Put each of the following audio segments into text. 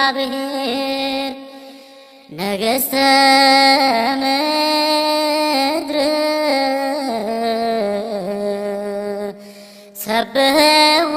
በእግዚአብሔር ነገሥተ ምድር ሰብሕዎ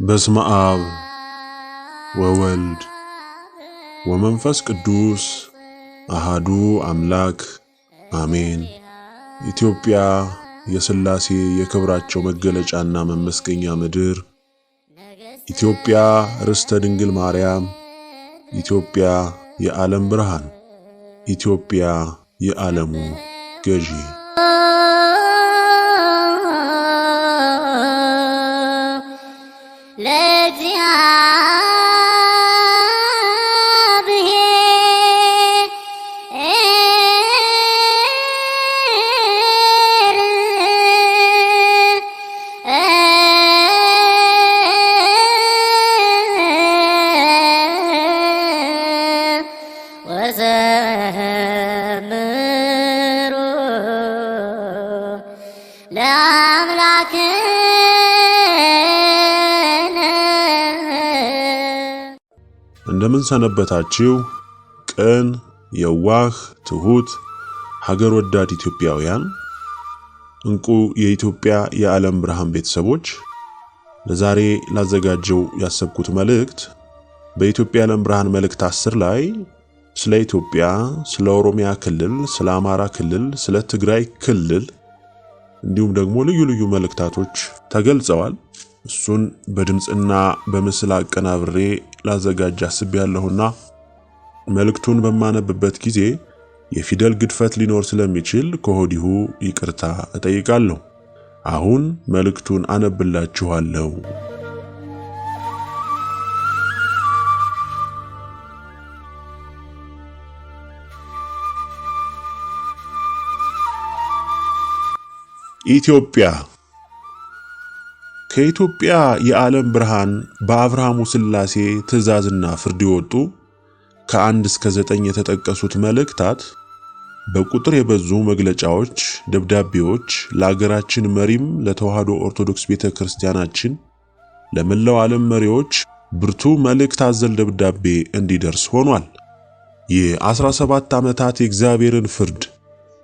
በስመ አብ ወወልድ ወመንፈስ ቅዱስ አሃዱ አምላክ አሜን። ኢትዮጵያ የሥላሴ የክብራቸው መገለጫና መመስገኛ ምድር፣ ኢትዮጵያ ርስተ ድንግል ማርያም፣ ኢትዮጵያ የዓለም ብርሃን፣ ኢትዮጵያ የዓለሙ ገዢ። እንደምን ሰነበታችሁ? ቅን የዋህ ትሁት ሀገር ወዳድ ኢትዮጵያውያን፣ እንቁ የኢትዮጵያ የዓለም ብርሃን ቤተሰቦች፣ ለዛሬ ላዘጋጀው ያሰብኩት መልእክት በኢትዮጵያ የዓለም ብርሃን መልእክት 10 ላይ ስለ ኢትዮጵያ፣ ስለ ኦሮሚያ ክልል፣ ስለ አማራ ክልል፣ ስለ ትግራይ ክልል እንዲሁም ደግሞ ልዩ ልዩ መልእክታቶች ተገልጸዋል። እሱን በድምጽና በምስል አቀናብሬ ላዘጋጅ አስቤያለሁና መልእክቱን በማነብበት ጊዜ የፊደል ግድፈት ሊኖር ስለሚችል ከሆዲሁ ይቅርታ እጠይቃለሁ። አሁን መልእክቱን አነብላችኋለሁ። ኢትዮጵያ ከኢትዮጵያ የዓለም ብርሃን በአብርሃሙ ሥላሴ ትእዛዝና ፍርድ የወጡ ከ1 እስከ 9 የተጠቀሱት መልእክታት በቁጥር የበዙ መግለጫዎች፣ ደብዳቤዎች ለአገራችን መሪም ለተዋህዶ ኦርቶዶክስ ቤተክርስቲያናችን ለመላው ዓለም መሪዎች ብርቱ መልእክት አዘል ደብዳቤ እንዲደርስ ሆኗል። የ17 ዓመታት የእግዚአብሔርን ፍርድ፣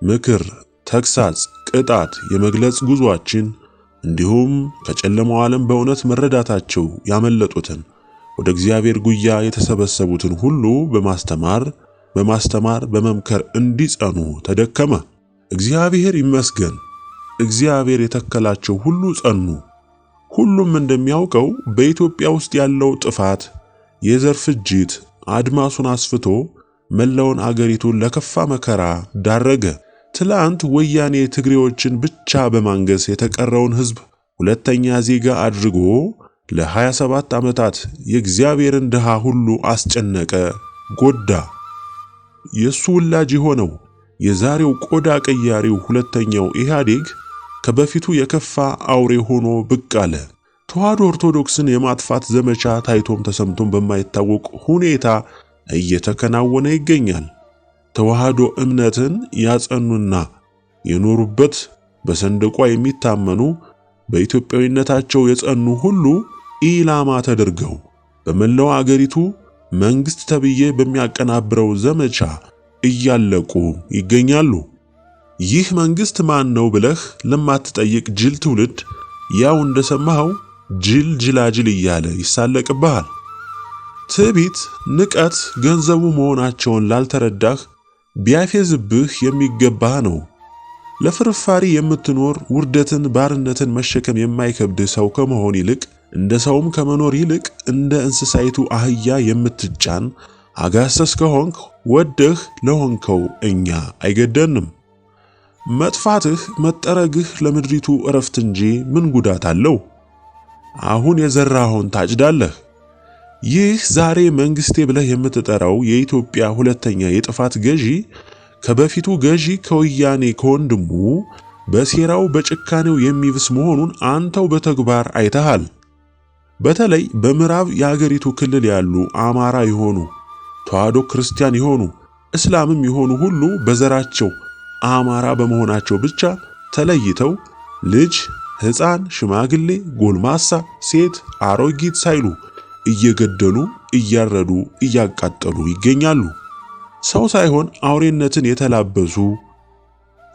ምክር፣ ተግሳጽ፣ ቅጣት የመግለጽ ጉዟችን እንዲሁም ከጨለማው ዓለም በእውነት መረዳታቸው ያመለጡትን ወደ እግዚአብሔር ጉያ የተሰበሰቡትን ሁሉ በማስተማር በመምከር እንዲጸኑ ተደከመ። እግዚአብሔር ይመስገን። እግዚአብሔር የተከላቸው ሁሉ ጸኑ። ሁሉም እንደሚያውቀው በኢትዮጵያ ውስጥ ያለው ጥፋት፣ የዘር ፍጅት አድማሱን አስፍቶ መላውን አገሪቱን ለከፋ መከራ ዳረገ። ትላንት ወያኔ ትግሬዎችን ብቻ በማንገስ የተቀረውን ሕዝብ ሁለተኛ ዜጋ አድርጎ ለ27 ዓመታት የእግዚአብሔርን ድሃ ሁሉ አስጨነቀ፣ ጎዳ። የሱ ውላጅ የሆነው የዛሬው ቆዳ ቀያሪው ሁለተኛው ኢህአዴግ ከበፊቱ የከፋ አውሬ ሆኖ ብቅ አለ። ተዋህዶ ኦርቶዶክስን የማጥፋት ዘመቻ ታይቶም ተሰምቶም በማይታወቅ ሁኔታ እየተከናወነ ይገኛል። ተዋህዶ እምነትን ያጸኑና የኖሩበት በሰንደቋ የሚታመኑ በኢትዮጵያዊነታቸው የጸኑ ሁሉ ኢላማ ተደርገው በመላው አገሪቱ መንግስት ተብዬ በሚያቀናብረው ዘመቻ እያለቁ ይገኛሉ። ይህ መንግስት ማን ነው ብለህ ለማትጠይቅ ጅል ትውልድ ያው እንደሰማኸው ጅል ጅላጅል እያለ ይሳለቅብሃል። ትዕቢት፣ ንቀት ገንዘቡ መሆናቸውን ላልተረዳህ ቢያፌዝብህ የሚገባህ ነው። ለፍርፋሪ የምትኖር ውርደትን፣ ባርነትን መሸከም የማይከብድህ ሰው ከመሆን ይልቅ እንደ ሰውም ከመኖር ይልቅ እንደ እንስሳይቱ አህያ የምትጫን አጋሰስ ከሆንክ ወደህ ለሆንከው እኛ አይገደንም። መጥፋትህ መጠረግህ ለምድሪቱ እረፍት እንጂ ምን ጉዳት አለው? አሁን የዘራኸውን ታጭዳለህ። ይህ ዛሬ መንግስቴ ብለህ የምትጠራው የኢትዮጵያ ሁለተኛ የጥፋት ገዢ ከበፊቱ ገዢ ከወያኔ ከወንድሙ በሴራው በጭካኔው የሚብስ መሆኑን አንተው በተግባር አይተሃል። በተለይ በምዕራብ የአገሪቱ ክልል ያሉ አማራ የሆኑ ተዋህዶ ክርስቲያን የሆኑ እስላምም የሆኑ ሁሉ በዘራቸው አማራ በመሆናቸው ብቻ ተለይተው ልጅ፣ ሕፃን፣ ሽማግሌ፣ ጎልማሳ፣ ሴት፣ አሮጊት ሳይሉ እየገደሉ እያረዱ እያቃጠሉ ይገኛሉ። ሰው ሳይሆን አውሬነትን የተላበሱ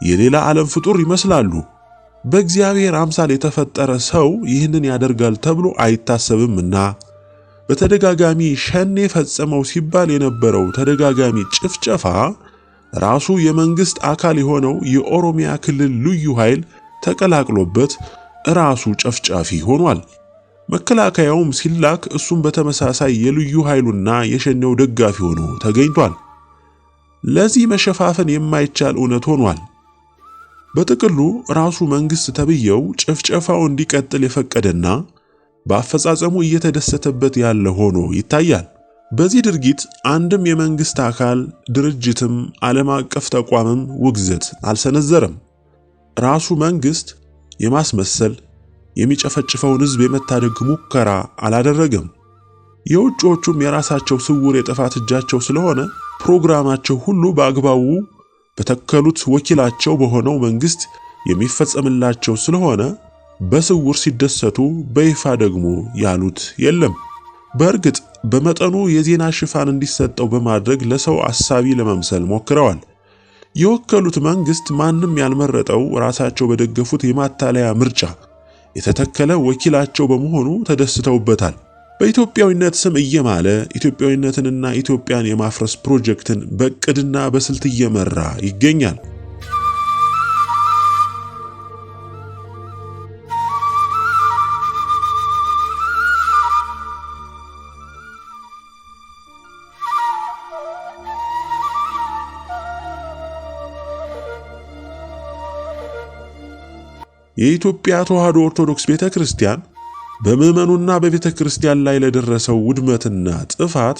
የሌላ ዓለም ፍጡር ይመስላሉ። በእግዚአብሔር አምሳል የተፈጠረ ሰው ይህንን ያደርጋል ተብሎ አይታሰብምና በተደጋጋሚ ሸኔ ፈጸመው ሲባል የነበረው ተደጋጋሚ ጭፍጨፋ ራሱ የመንግስት አካል የሆነው የኦሮሚያ ክልል ልዩ ኃይል ተቀላቅሎበት ራሱ ጨፍጫፊ ሆኗል። መከላከያውም ሲላክ እሱም በተመሳሳይ የልዩ ኃይሉና የሸኔው ደጋፊ ሆኖ ተገኝቷል። ለዚህ መሸፋፈን የማይቻል እውነት ሆኗል። በጥቅሉ ራሱ መንግስት ተብየው ጭፍጨፋው እንዲቀጥል የፈቀደና በአፈጻጸሙ እየተደሰተበት ያለ ሆኖ ይታያል። በዚህ ድርጊት አንድም የመንግስት አካል ድርጅትም ዓለም አቀፍ ተቋምም ውግዘት አልሰነዘረም። ራሱ መንግስት የማስመሰል የሚጨፈጭፈውን ህዝብ የመታደግ ሙከራ አላደረገም። የውጭዎቹም የራሳቸው ስውር የጥፋት እጃቸው ስለሆነ ፕሮግራማቸው ሁሉ በአግባቡ በተከሉት ወኪላቸው በሆነው መንግስት የሚፈጸምላቸው ስለሆነ በስውር ሲደሰቱ በይፋ ደግሞ ያሉት የለም። በእርግጥ በመጠኑ የዜና ሽፋን እንዲሰጠው በማድረግ ለሰው አሳቢ ለመምሰል ሞክረዋል። የወከሉት መንግስት ማንም ያልመረጠው ራሳቸው በደገፉት የማታለያ ምርጫ የተተከለ ወኪላቸው በመሆኑ ተደስተውበታል። በኢትዮጵያዊነት ስም እየማለ ኢትዮጵያዊነትንና ኢትዮጵያን የማፍረስ ፕሮጀክትን በእቅድና በስልት እየመራ ይገኛል። የኢትዮጵያ ተዋህዶ ኦርቶዶክስ ቤተክርስቲያን በምዕመኑና በቤተክርስቲያን ላይ ለደረሰው ውድመትና ጥፋት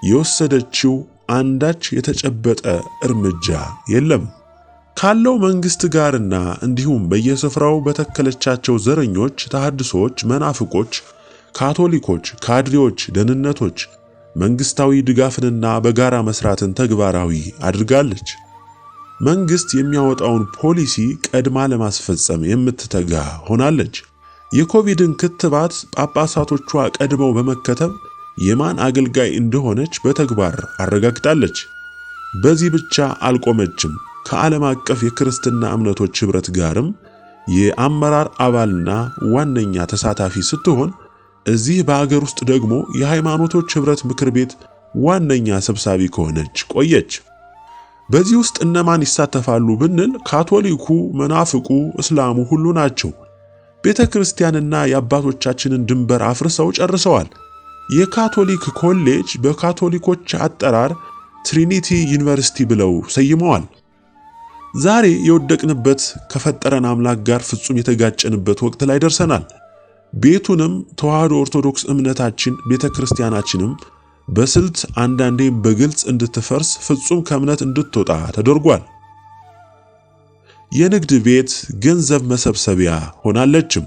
የወሰደችው አንዳች የተጨበጠ እርምጃ የለም። ካለው መንግስት ጋርና እንዲሁም በየስፍራው በተከለቻቸው ዘረኞች፣ ተሐድሶች፣ መናፍቆች፣ ካቶሊኮች፣ ካድሬዎች፣ ደህንነቶች መንግስታዊ ድጋፍንና በጋራ መስራትን ተግባራዊ አድርጋለች። መንግስት የሚያወጣውን ፖሊሲ ቀድማ ለማስፈጸም የምትተጋ ሆናለች። የኮቪድን ክትባት ጳጳሳቶቿ ቀድመው በመከተብ የማን አገልጋይ እንደሆነች በተግባር አረጋግጣለች። በዚህ ብቻ አልቆመችም። ከዓለም አቀፍ የክርስትና እምነቶች ኅብረት ጋርም የአመራር አባልና ዋነኛ ተሳታፊ ስትሆን እዚህ በአገር ውስጥ ደግሞ የሃይማኖቶች ኅብረት ምክር ቤት ዋነኛ ሰብሳቢ ከሆነች ቆየች። በዚህ ውስጥ እነማን ይሳተፋሉ ብንል ካቶሊኩ፣ መናፍቁ፣ እስላሙ ሁሉ ናቸው። ቤተክርስቲያንና የአባቶቻችንን ድንበር አፍርሰው ጨርሰዋል። የካቶሊክ ኮሌጅ በካቶሊኮች አጠራር ትሪኒቲ ዩኒቨርሲቲ ብለው ሰይመዋል። ዛሬ የወደቅንበት ከፈጠረን አምላክ ጋር ፍጹም የተጋጨንበት ወቅት ላይ ደርሰናል። ቤቱንም ተዋህዶ ኦርቶዶክስ እምነታችን ቤተክርስቲያናችንም በስልት አንዳንዴም በግልጽ እንድትፈርስ ፍጹም ከእምነት እንድትወጣ ተደርጓል። የንግድ ቤት ገንዘብ መሰብሰቢያ ሆናለችም።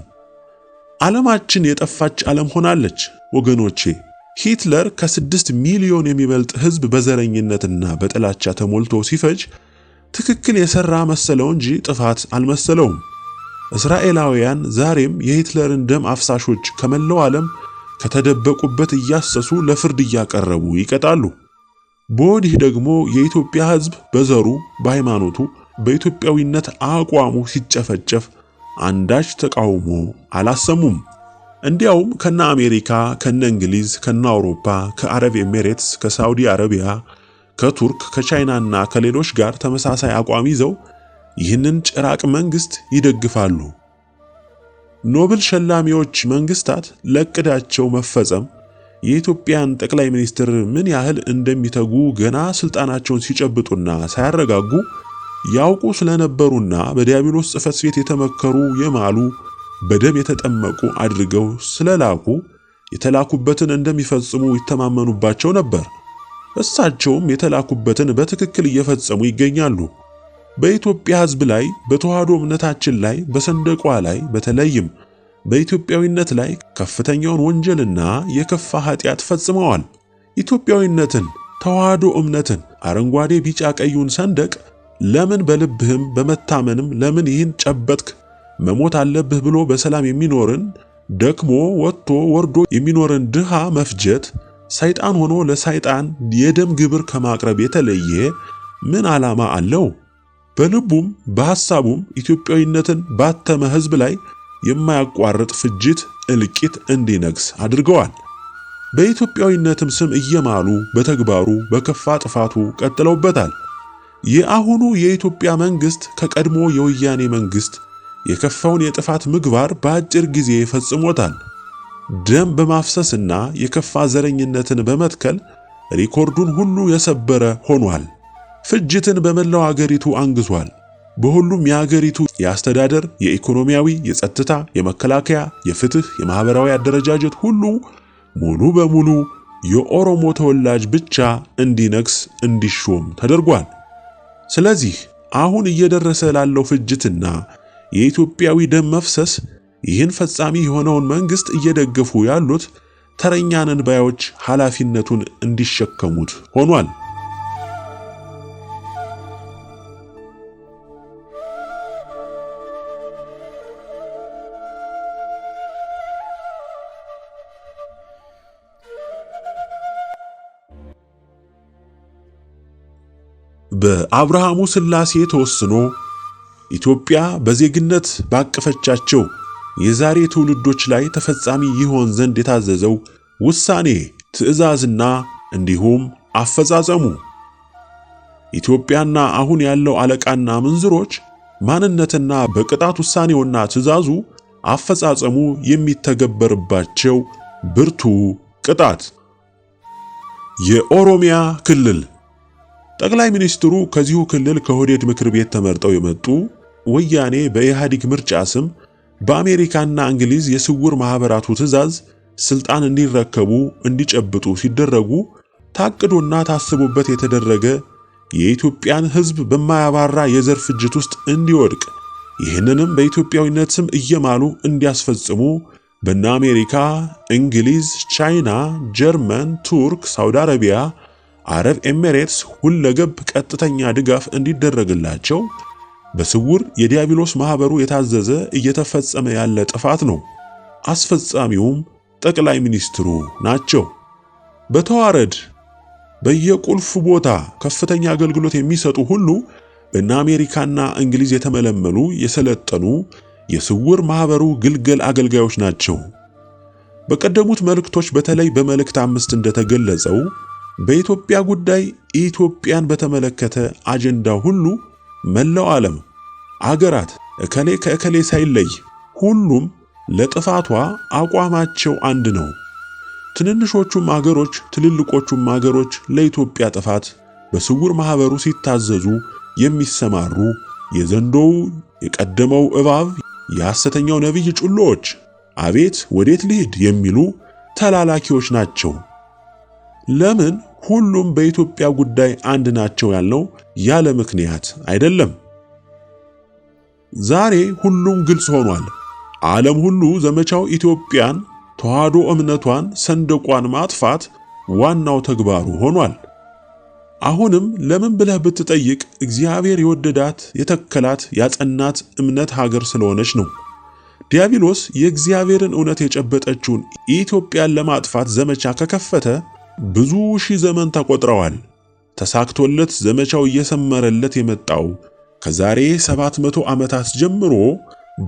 ዓለማችን የጠፋች ዓለም ሆናለች። ወገኖቼ ሂትለር ከ6 ሚሊዮን የሚበልጥ ሕዝብ በዘረኝነትና በጥላቻ ተሞልቶ ሲፈጅ ትክክል የሰራ መሰለው እንጂ ጥፋት አልመሰለውም። እስራኤላውያን ዛሬም የሂትለርን ደም አፍሳሾች ከመላው ዓለም ከተደበቁበት እያሰሱ ለፍርድ እያቀረቡ ይቀጣሉ። በወዲህ ደግሞ የኢትዮጵያ ሕዝብ በዘሩ፣ በሃይማኖቱ፣ በኢትዮጵያዊነት አቋሙ ሲጨፈጨፍ አንዳች ተቃውሞ አላሰሙም። እንዲያውም ከነ አሜሪካ፣ ከነ እንግሊዝ፣ ከነ አውሮፓ፣ ከአረብ ኤሚሬትስ፣ ከሳውዲ አረቢያ፣ ከቱርክ፣ ከቻይናና ከሌሎች ጋር ተመሳሳይ አቋም ይዘው ይህንን ጭራቅ መንግስት ይደግፋሉ። ኖብል ሸላሚዎች መንግስታት ለቅዳቸው መፈጸም የኢትዮጵያን ጠቅላይ ሚኒስትር ምን ያህል እንደሚተጉ ገና ስልጣናቸውን ሲጨብጡና ሳያረጋጉ ያውቁ ስለነበሩና በዲያብሎስ ጽሕፈት ቤት የተመከሩ የማሉ በደም የተጠመቁ አድርገው ስለላኩ የተላኩበትን እንደሚፈጽሙ ይተማመኑባቸው ነበር። እሳቸውም የተላኩበትን በትክክል እየፈጸሙ ይገኛሉ። በኢትዮጵያ ሕዝብ ላይ፣ በተዋህዶ እምነታችን ላይ፣ በሰንደቋ ላይ፣ በተለይም በኢትዮጵያዊነት ላይ ከፍተኛውን ወንጀልና የከፋ ኃጢአት ፈጽመዋል። ኢትዮጵያዊነትን፣ ተዋህዶ እምነትን፣ አረንጓዴ ቢጫ ቀዩን ሰንደቅ ለምን በልብህም በመታመንም ለምን ይህን ጨበጥክ መሞት አለብህ ብሎ በሰላም የሚኖርን ደክሞ ወጥቶ ወርዶ የሚኖርን ድሃ መፍጀት ሰይጣን ሆኖ ለሰይጣን የደም ግብር ከማቅረብ የተለየ ምን ዓላማ አለው? በልቡም በሐሳቡም ኢትዮጵያዊነትን ባተመ ሕዝብ ላይ የማያቋርጥ ፍጅት፣ እልቂት እንዲነግስ አድርገዋል። በኢትዮጵያዊነትም ስም እየማሉ በተግባሩ በከፋ ጥፋቱ ቀጥለውበታል። የአሁኑ የኢትዮጵያ መንግስት ከቀድሞ የወያኔ መንግስት የከፋውን የጥፋት ምግባር በአጭር ጊዜ ፈጽሞታል። ደም በማፍሰስና የከፋ ዘረኝነትን በመትከል ሪኮርዱን ሁሉ የሰበረ ሆኗል። ፍጅትን በመላው አገሪቱ አንግሷል። በሁሉም የአገሪቱ የአስተዳደር፣ የኢኮኖሚያዊ፣ የጸጥታ፣ የመከላከያ፣ የፍትህ፣ የማህበራዊ አደረጃጀት ሁሉ ሙሉ በሙሉ የኦሮሞ ተወላጅ ብቻ እንዲነግስ እንዲሾም ተደርጓል። ስለዚህ አሁን እየደረሰ ላለው ፍጅትና የኢትዮጵያዊ ደም መፍሰስ ይህን ፈጻሚ የሆነውን መንግስት እየደገፉ ያሉት ተረኛንን ባዮች ኃላፊነቱን እንዲሸከሙት ሆኗል። በአብርሃሙ ሥላሴ ተወስኖ ኢትዮጵያ በዜግነት ባቀፈቻቸው የዛሬ ትውልዶች ላይ ተፈጻሚ ይሆን ዘንድ የታዘዘው ውሳኔ፣ ትዕዛዝና እንዲሁም አፈጻጸሙ ኢትዮጵያና አሁን ያለው አለቃና ምንዝሮች ማንነትና በቅጣት ውሳኔውና ትዕዛዙ አፈጻጸሙ የሚተገበርባቸው ብርቱ ቅጣት። የኦሮሚያ ክልል ጠቅላይ ሚኒስትሩ ከዚሁ ክልል ከኦህዴድ ምክር ቤት ተመርጠው የመጡ ወያኔ በኢህአዴግ ምርጫ ስም በአሜሪካና እንግሊዝ የስውር ማህበራቱ ትዕዛዝ ስልጣን እንዲረከቡ እንዲጨብጡ ሲደረጉ ታቅዶና ታስቦበት የተደረገ የኢትዮጵያን ሕዝብ በማያባራ የዘር ፍጅት ውስጥ እንዲወድቅ ይህንንም በኢትዮጵያዊነት ስም እየማሉ እንዲያስፈጽሙ በእነ አሜሪካ፣ እንግሊዝ፣ ቻይና፣ ጀርመን፣ ቱርክ፣ ሳውዲ አረቢያ፣ አረብ ኤሚሬትስ ሁለገብ ቀጥተኛ ድጋፍ እንዲደረግላቸው በስውር የዲያብሎስ ማህበሩ የታዘዘ እየተፈጸመ ያለ ጥፋት ነው። አስፈጻሚውም ጠቅላይ ሚኒስትሩ ናቸው። በተዋረድ በየቁልፍ ቦታ ከፍተኛ አገልግሎት የሚሰጡ ሁሉ በእነ አሜሪካና እንግሊዝ የተመለመሉ የሰለጠኑ የስውር ማህበሩ ግልገል አገልጋዮች ናቸው። በቀደሙት መልእክቶች በተለይ በመልእክት 5 እንደተገለጸው በኢትዮጵያ ጉዳይ ኢትዮጵያን በተመለከተ አጀንዳ ሁሉ መላው ዓለም አገራት እከሌ ከእከሌ ሳይለይ ሁሉም ለጥፋቷ አቋማቸው አንድ ነው። ትንንሾቹም አገሮች ትልልቆቹም አገሮች ለኢትዮጵያ ጥፋት በስውር ማህበሩ ሲታዘዙ የሚሰማሩ የዘንዶው የቀደመው እባብ የሐሰተኛው ነቢይ ጩሎዎች አቤት ወዴት ልሂድ የሚሉ ተላላኪዎች ናቸው። ለምን ሁሉም በኢትዮጵያ ጉዳይ አንድ ናቸው ያልነው ያለ ምክንያት አይደለም። ዛሬ ሁሉም ግልጽ ሆኗል። ዓለም ሁሉ ዘመቻው ኢትዮጵያን፣ ተዋህዶ እምነቷን፣ ሰንደቋን ማጥፋት ዋናው ተግባሩ ሆኗል። አሁንም ለምን ብለህ ብትጠይቅ እግዚአብሔር የወደዳት የተከላት ያጸናት እምነት ሀገር ስለሆነች ነው። ዲያብሎስ የእግዚአብሔርን እውነት የጨበጠችውን ኢትዮጵያን ለማጥፋት ዘመቻ ከከፈተ ብዙ ሺህ ዘመን ተቆጥረዋል። ተሳክቶለት ዘመቻው እየሰመረለት የመጣው ከዛሬ 700 ዓመታት ጀምሮ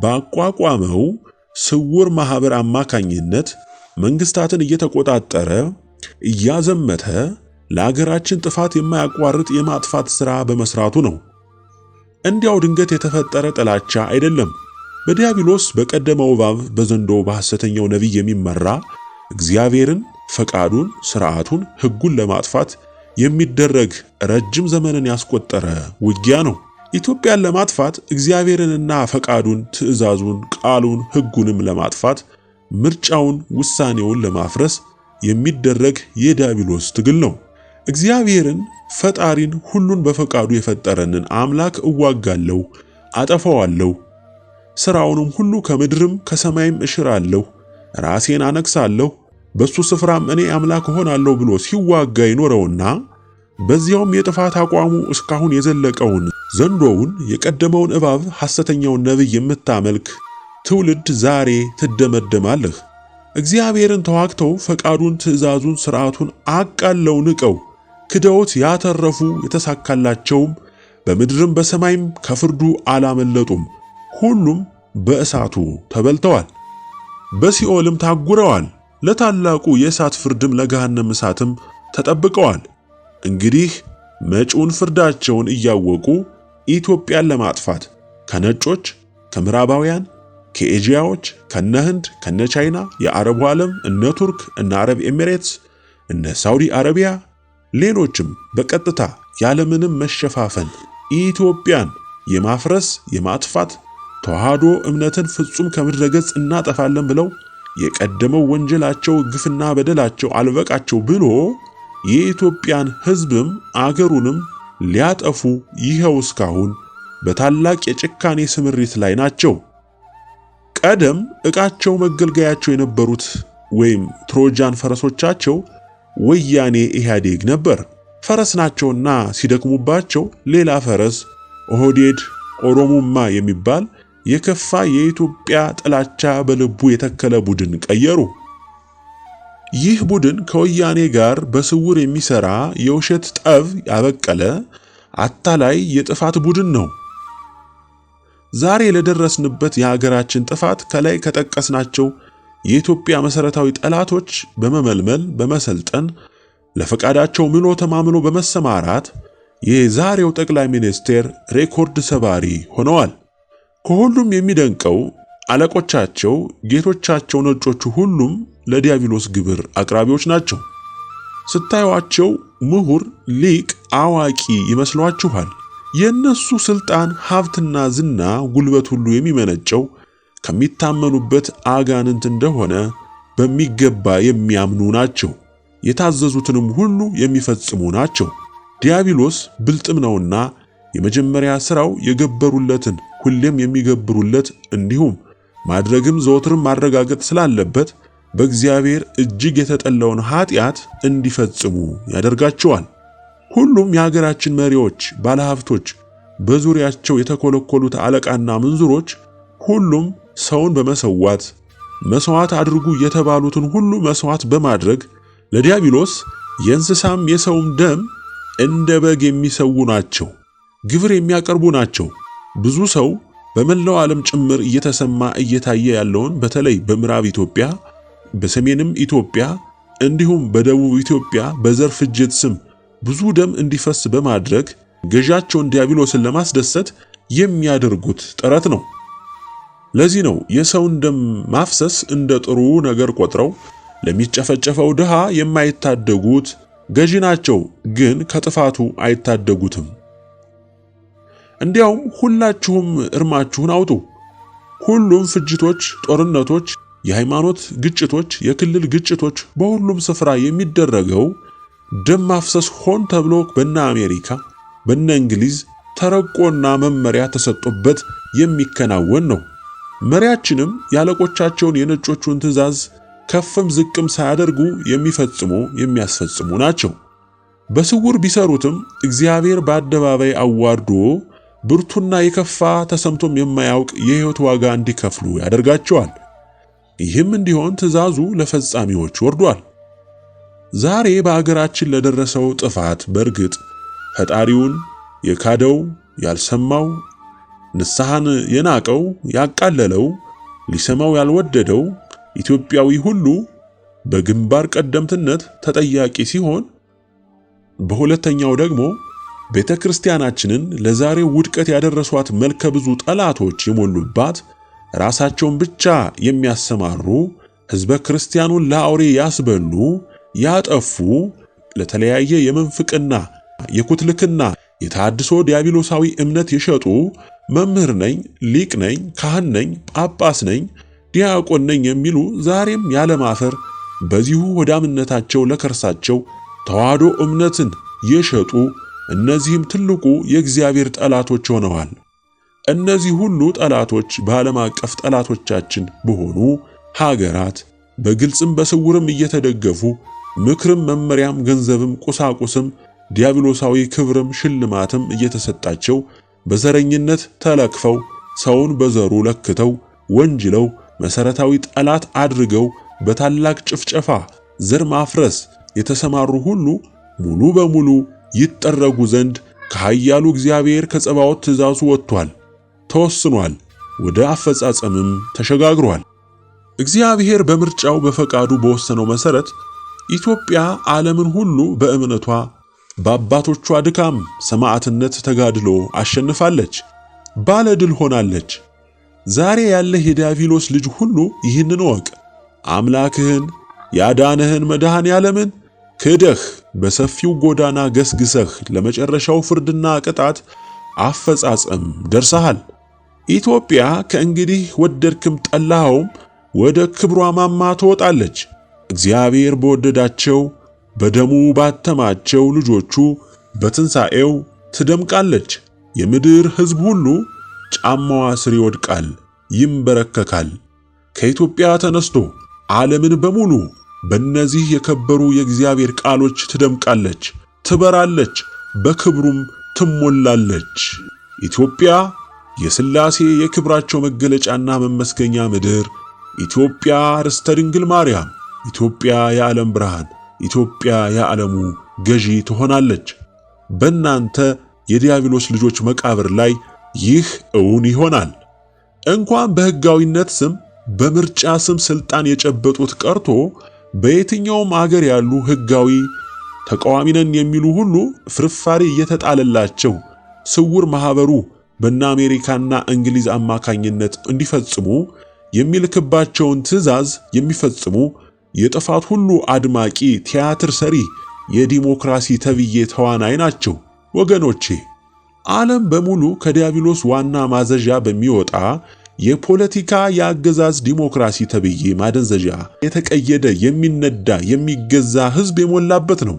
ባቋቋመው ስውር ማህበር አማካኝነት መንግስታትን እየተቆጣጠረ እያዘመተ ለአገራችን ጥፋት የማያቋርጥ የማጥፋት ሥራ በመስራቱ ነው። እንዲያው ድንገት የተፈጠረ ጥላቻ አይደለም። በዲያብሎስ በቀደመው እባብ በዘንዶው በሐሰተኛው ነቢይ የሚመራ እግዚአብሔርን፣ ፈቃዱን፣ ሥርዓቱን፣ ሕጉን ለማጥፋት የሚደረግ ረጅም ዘመንን ያስቆጠረ ውጊያ ነው። ኢትዮጵያን ለማጥፋት እግዚአብሔርንና ፈቃዱን፣ ትእዛዙን፣ ቃሉን፣ ሕጉንም ለማጥፋት ምርጫውን፣ ውሳኔውን ለማፍረስ የሚደረግ የዲያብሎስ ትግል ነው። እግዚአብሔርን ፈጣሪን ሁሉን በፈቃዱ የፈጠረንን አምላክ እዋጋለሁ፣ አጠፋዋለሁ፣ ሥራውንም ሁሉ ከምድርም ከሰማይም እሽራለሁ፣ ራሴን አነግሳለሁ፣ በሱ ስፍራም እኔ አምላክ እሆናለሁ ብሎ ሲዋጋ ይኖረውና በዚያውም የጥፋት አቋሙ እስካሁን የዘለቀውን ዘንዶውን የቀደመውን እባብ ሐሰተኛውን ነቢይ የምታመልክ ትውልድ ዛሬ ትደመደማለህ። እግዚአብሔርን ተዋግተው ፈቃዱን፣ ትእዛዙን፣ ሥርዓቱን አቃለው ንቀው ክደውት ያተረፉ የተሳካላቸውም በምድርም በሰማይም ከፍርዱ አላመለጡም። ሁሉም በእሳቱ ተበልተዋል፣ በሲኦልም ታጉረዋል። ለታላቁ የእሳት ፍርድም ለገሃነም እሳትም ተጠብቀዋል። እንግዲህ መጪውን ፍርዳቸውን እያወቁ ኢትዮጵያን ለማጥፋት ከነጮች፣ ከምዕራባውያን፣ ከኤዥያዎች፣ ከነህንድ፣ ከነቻይና፣ የአረቡ ዓለም እነ ቱርክ፣ እነ አረብ ኤሚሬትስ፣ እነ ሳውዲ አረቢያ፣ ሌሎችም በቀጥታ ያለምንም መሸፋፈን ኢትዮጵያን የማፍረስ የማጥፋት ተዋህዶ እምነትን ፍጹም ከምድረ ገጽ እናጠፋለን ብለው የቀደመው ወንጀላቸው ግፍና በደላቸው አልበቃቸው ብሎ የኢትዮጵያን ሕዝብም አገሩንም ሊያጠፉ ይኸው እስካሁን በታላቅ የጭካኔ ስምሪት ላይ ናቸው። ቀደም ዕቃቸው መገልገያቸው የነበሩት ወይም ትሮጃን ፈረሶቻቸው ወያኔ ኢህአዴግ ነበር። ፈረስ ናቸውና ሲደክሙባቸው ሌላ ፈረስ ኦህዴድ ኦሮሞማ የሚባል የከፋ የኢትዮጵያ ጥላቻ በልቡ የተከለ ቡድን ቀየሩ። ይህ ቡድን ከወያኔ ጋር በስውር የሚሰራ የውሸት ጠብ ያበቀለ አታላይ የጥፋት ቡድን ነው። ዛሬ ለደረስንበት የሀገራችን ጥፋት ከላይ ከጠቀስናቸው የኢትዮጵያ መሰረታዊ ጠላቶች በመመልመል በመሰልጠን ለፈቃዳቸው ምሎ ተማምሎ በመሰማራት የዛሬው ጠቅላይ ሚኒስቴር ሬኮርድ ሰባሪ ሆነዋል። ከሁሉም የሚደንቀው አለቆቻቸው፣ ጌቶቻቸው ነጮቹ ሁሉም ለዲያብሎስ ግብር አቅራቢዎች ናቸው። ስታዩአቸው ምሁር፣ ሊቅ፣ አዋቂ ይመስሏችኋል። የነሱ ስልጣን፣ ሀብትና ዝና፣ ጉልበት ሁሉ የሚመነጨው ከሚታመኑበት አጋንንት እንደሆነ በሚገባ የሚያምኑ ናቸው። የታዘዙትንም ሁሉ የሚፈጽሙ ናቸው። ዲያብሎስ ብልጥም ነውና የመጀመሪያ ሥራው የገበሩለትን ሁሌም የሚገብሩለት እንዲሁም ማድረግም ዘወትርም ማረጋገጥ ስላለበት በእግዚአብሔር እጅግ የተጠላውን ኃጢአት እንዲፈጽሙ ያደርጋቸዋል። ሁሉም የሀገራችን መሪዎች፣ ባለሀብቶች፣ በዙሪያቸው የተኮለኮሉት አለቃና ምንዝሮች ሁሉም ሰውን በመሰዋት መስዋዕት አድርጉ የተባሉትን ሁሉ መስዋዕት በማድረግ ለዲያብሎስ የእንስሳም የሰውም ደም እንደ በግ የሚሰዉ ናቸው። ግብር የሚያቀርቡ ናቸው። ብዙ ሰው በመላው ዓለም ጭምር እየተሰማ እየታየ ያለውን በተለይ በምዕራብ ኢትዮጵያ፣ በሰሜንም ኢትዮጵያ እንዲሁም በደቡብ ኢትዮጵያ በዘር ፍጅት ስም ብዙ ደም እንዲፈስ በማድረግ ገዣቸውን ዲያብሎስን ለማስደሰት የሚያደርጉት ጥረት ነው። ለዚህ ነው የሰውን ደም ማፍሰስ እንደ ጥሩ ነገር ቆጥረው ለሚጨፈጨፈው ድሃ የማይታደጉት። ገዢ ናቸው፣ ግን ከጥፋቱ አይታደጉትም። እንዲያውም ሁላችሁም እርማችሁን አውጡ። ሁሉም ፍጅቶች፣ ጦርነቶች፣ የሃይማኖት ግጭቶች፣ የክልል ግጭቶች በሁሉም ስፍራ የሚደረገው ደም ማፍሰስ ሆን ተብሎ በእነ አሜሪካ በእነ እንግሊዝ ተረቆና መመሪያ ተሰጥቶበት የሚከናወን ነው። መሪያችንም ያለቆቻቸውን የነጮቹን ትዕዛዝ ከፍም ዝቅም ሳያደርጉ የሚፈጽሙ የሚያስፈጽሙ ናቸው። በስውር ቢሰሩትም እግዚአብሔር በአደባባይ አዋርዶ ብርቱና የከፋ ተሰምቶም የማያውቅ የሕይወት ዋጋ እንዲከፍሉ ያደርጋቸዋል። ይህም እንዲሆን ትእዛዙ ለፈጻሚዎች ወርዷል። ዛሬ በአገራችን ለደረሰው ጥፋት በእርግጥ ፈጣሪውን የካደው፣ ያልሰማው፣ ንስሐን የናቀው፣ ያቃለለው፣ ሊሰማው ያልወደደው ኢትዮጵያዊ ሁሉ በግንባር ቀደምትነት ተጠያቂ ሲሆን፣ በሁለተኛው ደግሞ ቤተ ክርስቲያናችንን ለዛሬው ውድቀት ያደረሷት መልከ ብዙ ጠላቶች የሞሉባት ራሳቸውን ብቻ የሚያሰማሩ ሕዝበ ክርስቲያኑን ለአውሬ ያስበሉ፣ ያጠፉ፣ ለተለያየ የመንፍቅና፣ የኩትልክና፣ የታድሶ ዲያብሎሳዊ እምነት የሸጡ መምህር ነኝ፣ ሊቅ ነኝ፣ ካህን ነኝ፣ ጳጳስ ነኝ፣ ዲያቆን ነኝ የሚሉ ዛሬም ያለማፈር በዚሁ ወዳምነታቸው ለከርሳቸው ተዋህዶ እምነትን የሸጡ እነዚህም ትልቁ የእግዚአብሔር ጠላቶች ሆነዋል። እነዚህ ሁሉ ጠላቶች በዓለም አቀፍ ጠላቶቻችን በሆኑ ሀገራት በግልጽም በስውርም እየተደገፉ ምክርም፣ መመሪያም፣ ገንዘብም፣ ቁሳቁስም፣ ዲያብሎሳዊ ክብርም ሽልማትም እየተሰጣቸው በዘረኝነት ተለክፈው ሰውን በዘሩ ለክተው ወንጅለው መሰረታዊ ጠላት አድርገው በታላቅ ጭፍጨፋ ዘር ማፍረስ የተሰማሩ ሁሉ ሙሉ በሙሉ ይጠረጉ ዘንድ ከኃያሉ እግዚአብሔር ከጸባዖት ትእዛዙ ወጥቷል፣ ተወስኗል፣ ወደ አፈጻጸምም ተሸጋግሯል። እግዚአብሔር በምርጫው በፈቃዱ በወሰነው መሰረት ኢትዮጵያ ዓለምን ሁሉ በእምነቷ በአባቶቿ ድካም ሰማዕትነት ተጋድሎ አሸንፋለች፣ ባለድል ሆናለች። ዛሬ ያለህ የዲያብሎስ ልጅ ሁሉ ይህንን ወቅ አምላክህን ያዳነህን መድኃኔዓለምን ክደህ በሰፊው ጎዳና ገስግሰህ ለመጨረሻው ፍርድና ቅጣት አፈጻጸም ደርሰሃል። ኢትዮጵያ ከእንግዲህ ወደድክም ጠላኸውም ወደ ክብሯ ማማ ትወጣለች። እግዚአብሔር በወደዳቸው በደሙ ባተማቸው ልጆቹ በትንሣኤው ትደምቃለች። የምድር ሕዝብ ሁሉ ጫማዋ ስር ይወድቃል፣ ይንበረከካል። ከኢትዮጵያ ተነስቶ ዓለምን በሙሉ በእነዚህ የከበሩ የእግዚአብሔር ቃሎች ትደምቃለች፣ ትበራለች፣ በክብሩም ትሞላለች። ኢትዮጵያ የሥላሴ የክብራቸው መገለጫና መመስገኛ ምድር፣ ኢትዮጵያ ርስተ ድንግል ማርያም፣ ኢትዮጵያ የዓለም ብርሃን፣ ኢትዮጵያ የዓለሙ ገዢ ትሆናለች። በእናንተ የዲያብሎስ ልጆች መቃብር ላይ ይህ እውን ይሆናል። እንኳን በሕጋዊነት ስም በምርጫ ስም ስልጣን የጨበጡት ቀርቶ በየትኛውም አገር ያሉ ሕጋዊ ተቃዋሚ ነን የሚሉ ሁሉ ፍርፋሪ እየተጣለላቸው ስውር ማህበሩ በእነ አሜሪካና እንግሊዝ አማካኝነት እንዲፈጽሙ የሚልክባቸውን ትዕዛዝ የሚፈጽሙ የጥፋት ሁሉ አድማቂ ቲያትር ሰሪ የዲሞክራሲ ተብዬ ተዋናይ ናቸው። ወገኖቼ ዓለም በሙሉ ከዲያብሎስ ዋና ማዘዣ በሚወጣ የፖለቲካ የአገዛዝ ዲሞክራሲ ተብዬ ማደንዘዣ የተቀየደ የሚነዳ የሚገዛ ሕዝብ የሞላበት ነው።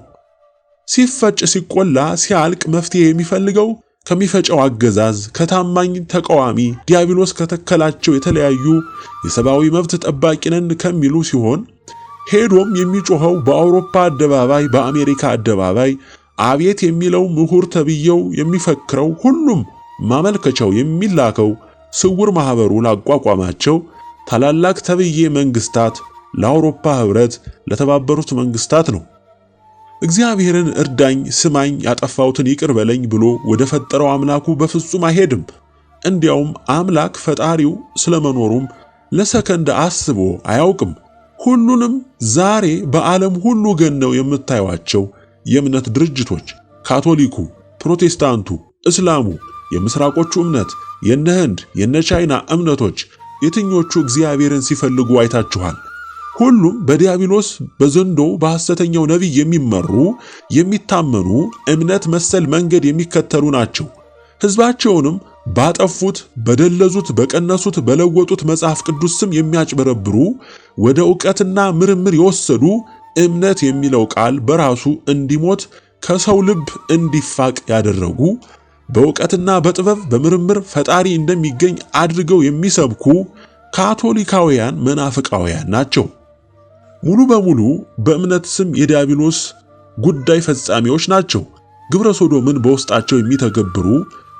ሲፈጭ ሲቆላ ሲያልቅ መፍትሄ የሚፈልገው ከሚፈጨው አገዛዝ ከታማኝ ተቃዋሚ ዲያብሎስ ከተከላቸው የተለያዩ የሰብአዊ መብት ጠባቂ ነን ከሚሉ ሲሆን ሄዶም የሚጮኸው በአውሮፓ አደባባይ በአሜሪካ አደባባይ አቤት የሚለው ምሁር ተብየው የሚፈክረው ሁሉም ማመልከቻው የሚላከው ስውር ማህበሩ ላቋቋማቸው ታላላቅ ተብዬ መንግስታት ለአውሮፓ ህብረት፣ ለተባበሩት መንግስታት ነው። እግዚአብሔርን እርዳኝ፣ ስማኝ፣ ያጠፋሁትን ይቅር በለኝ ብሎ ወደ ፈጠረው አምላኩ በፍጹም አይሄድም። እንዲያውም አምላክ ፈጣሪው ስለመኖሩም ለሰከንድ አስቦ አያውቅም። ሁሉንም ዛሬ በዓለም ሁሉ ገነው የምታዩዋቸው የእምነት ድርጅቶች ካቶሊኩ፣ ፕሮቴስታንቱ፣ እስላሙ፣ የምስራቆቹ እምነት፣ የነ ህንድ የነ ቻይና እምነቶች የትኞቹ እግዚአብሔርን ሲፈልጉ አይታችኋል? ሁሉም በዲያብሎስ በዘንዶ በሐሰተኛው ነቢይ የሚመሩ የሚታመኑ እምነት መሰል መንገድ የሚከተሉ ናቸው። ሕዝባቸውንም ባጠፉት፣ በደለዙት፣ በቀነሱት፣ በለወጡት መጽሐፍ ቅዱስ ስም የሚያጭበረብሩ ወደ ዕውቀትና ምርምር የወሰዱ እምነት የሚለው ቃል በራሱ እንዲሞት ከሰው ልብ እንዲፋቅ ያደረጉ በዕውቀትና በጥበብ በምርምር ፈጣሪ እንደሚገኝ አድርገው የሚሰብኩ ካቶሊካውያን መናፍቃውያን ናቸው። ሙሉ በሙሉ በእምነት ስም የዲያብሎስ ጉዳይ ፈጻሚዎች ናቸው። ግብረ ሶዶምን በውስጣቸው የሚተገብሩ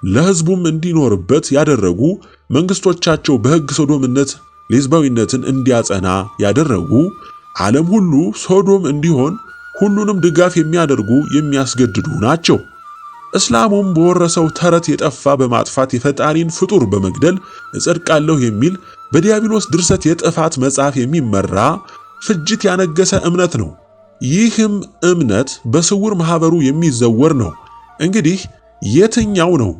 ለሕዝቡም እንዲኖርበት ያደረጉ፣ መንግስቶቻቸው በሕግ ሶዶምነት ሌዝባዊነትን እንዲያጸና ያደረጉ፣ ዓለም ሁሉ ሶዶም እንዲሆን ሁሉንም ድጋፍ የሚያደርጉ የሚያስገድዱ ናቸው። እስላሙም በወረሰው ተረት የጠፋ በማጥፋት የፈጣሪን ፍጡር በመግደል እጸድቃለሁ የሚል በዲያብሎስ ድርሰት የጥፋት መጽሐፍ የሚመራ ፍጅት ያነገሰ እምነት ነው። ይህም እምነት በስውር ማህበሩ የሚዘወር ነው። እንግዲህ የትኛው ነው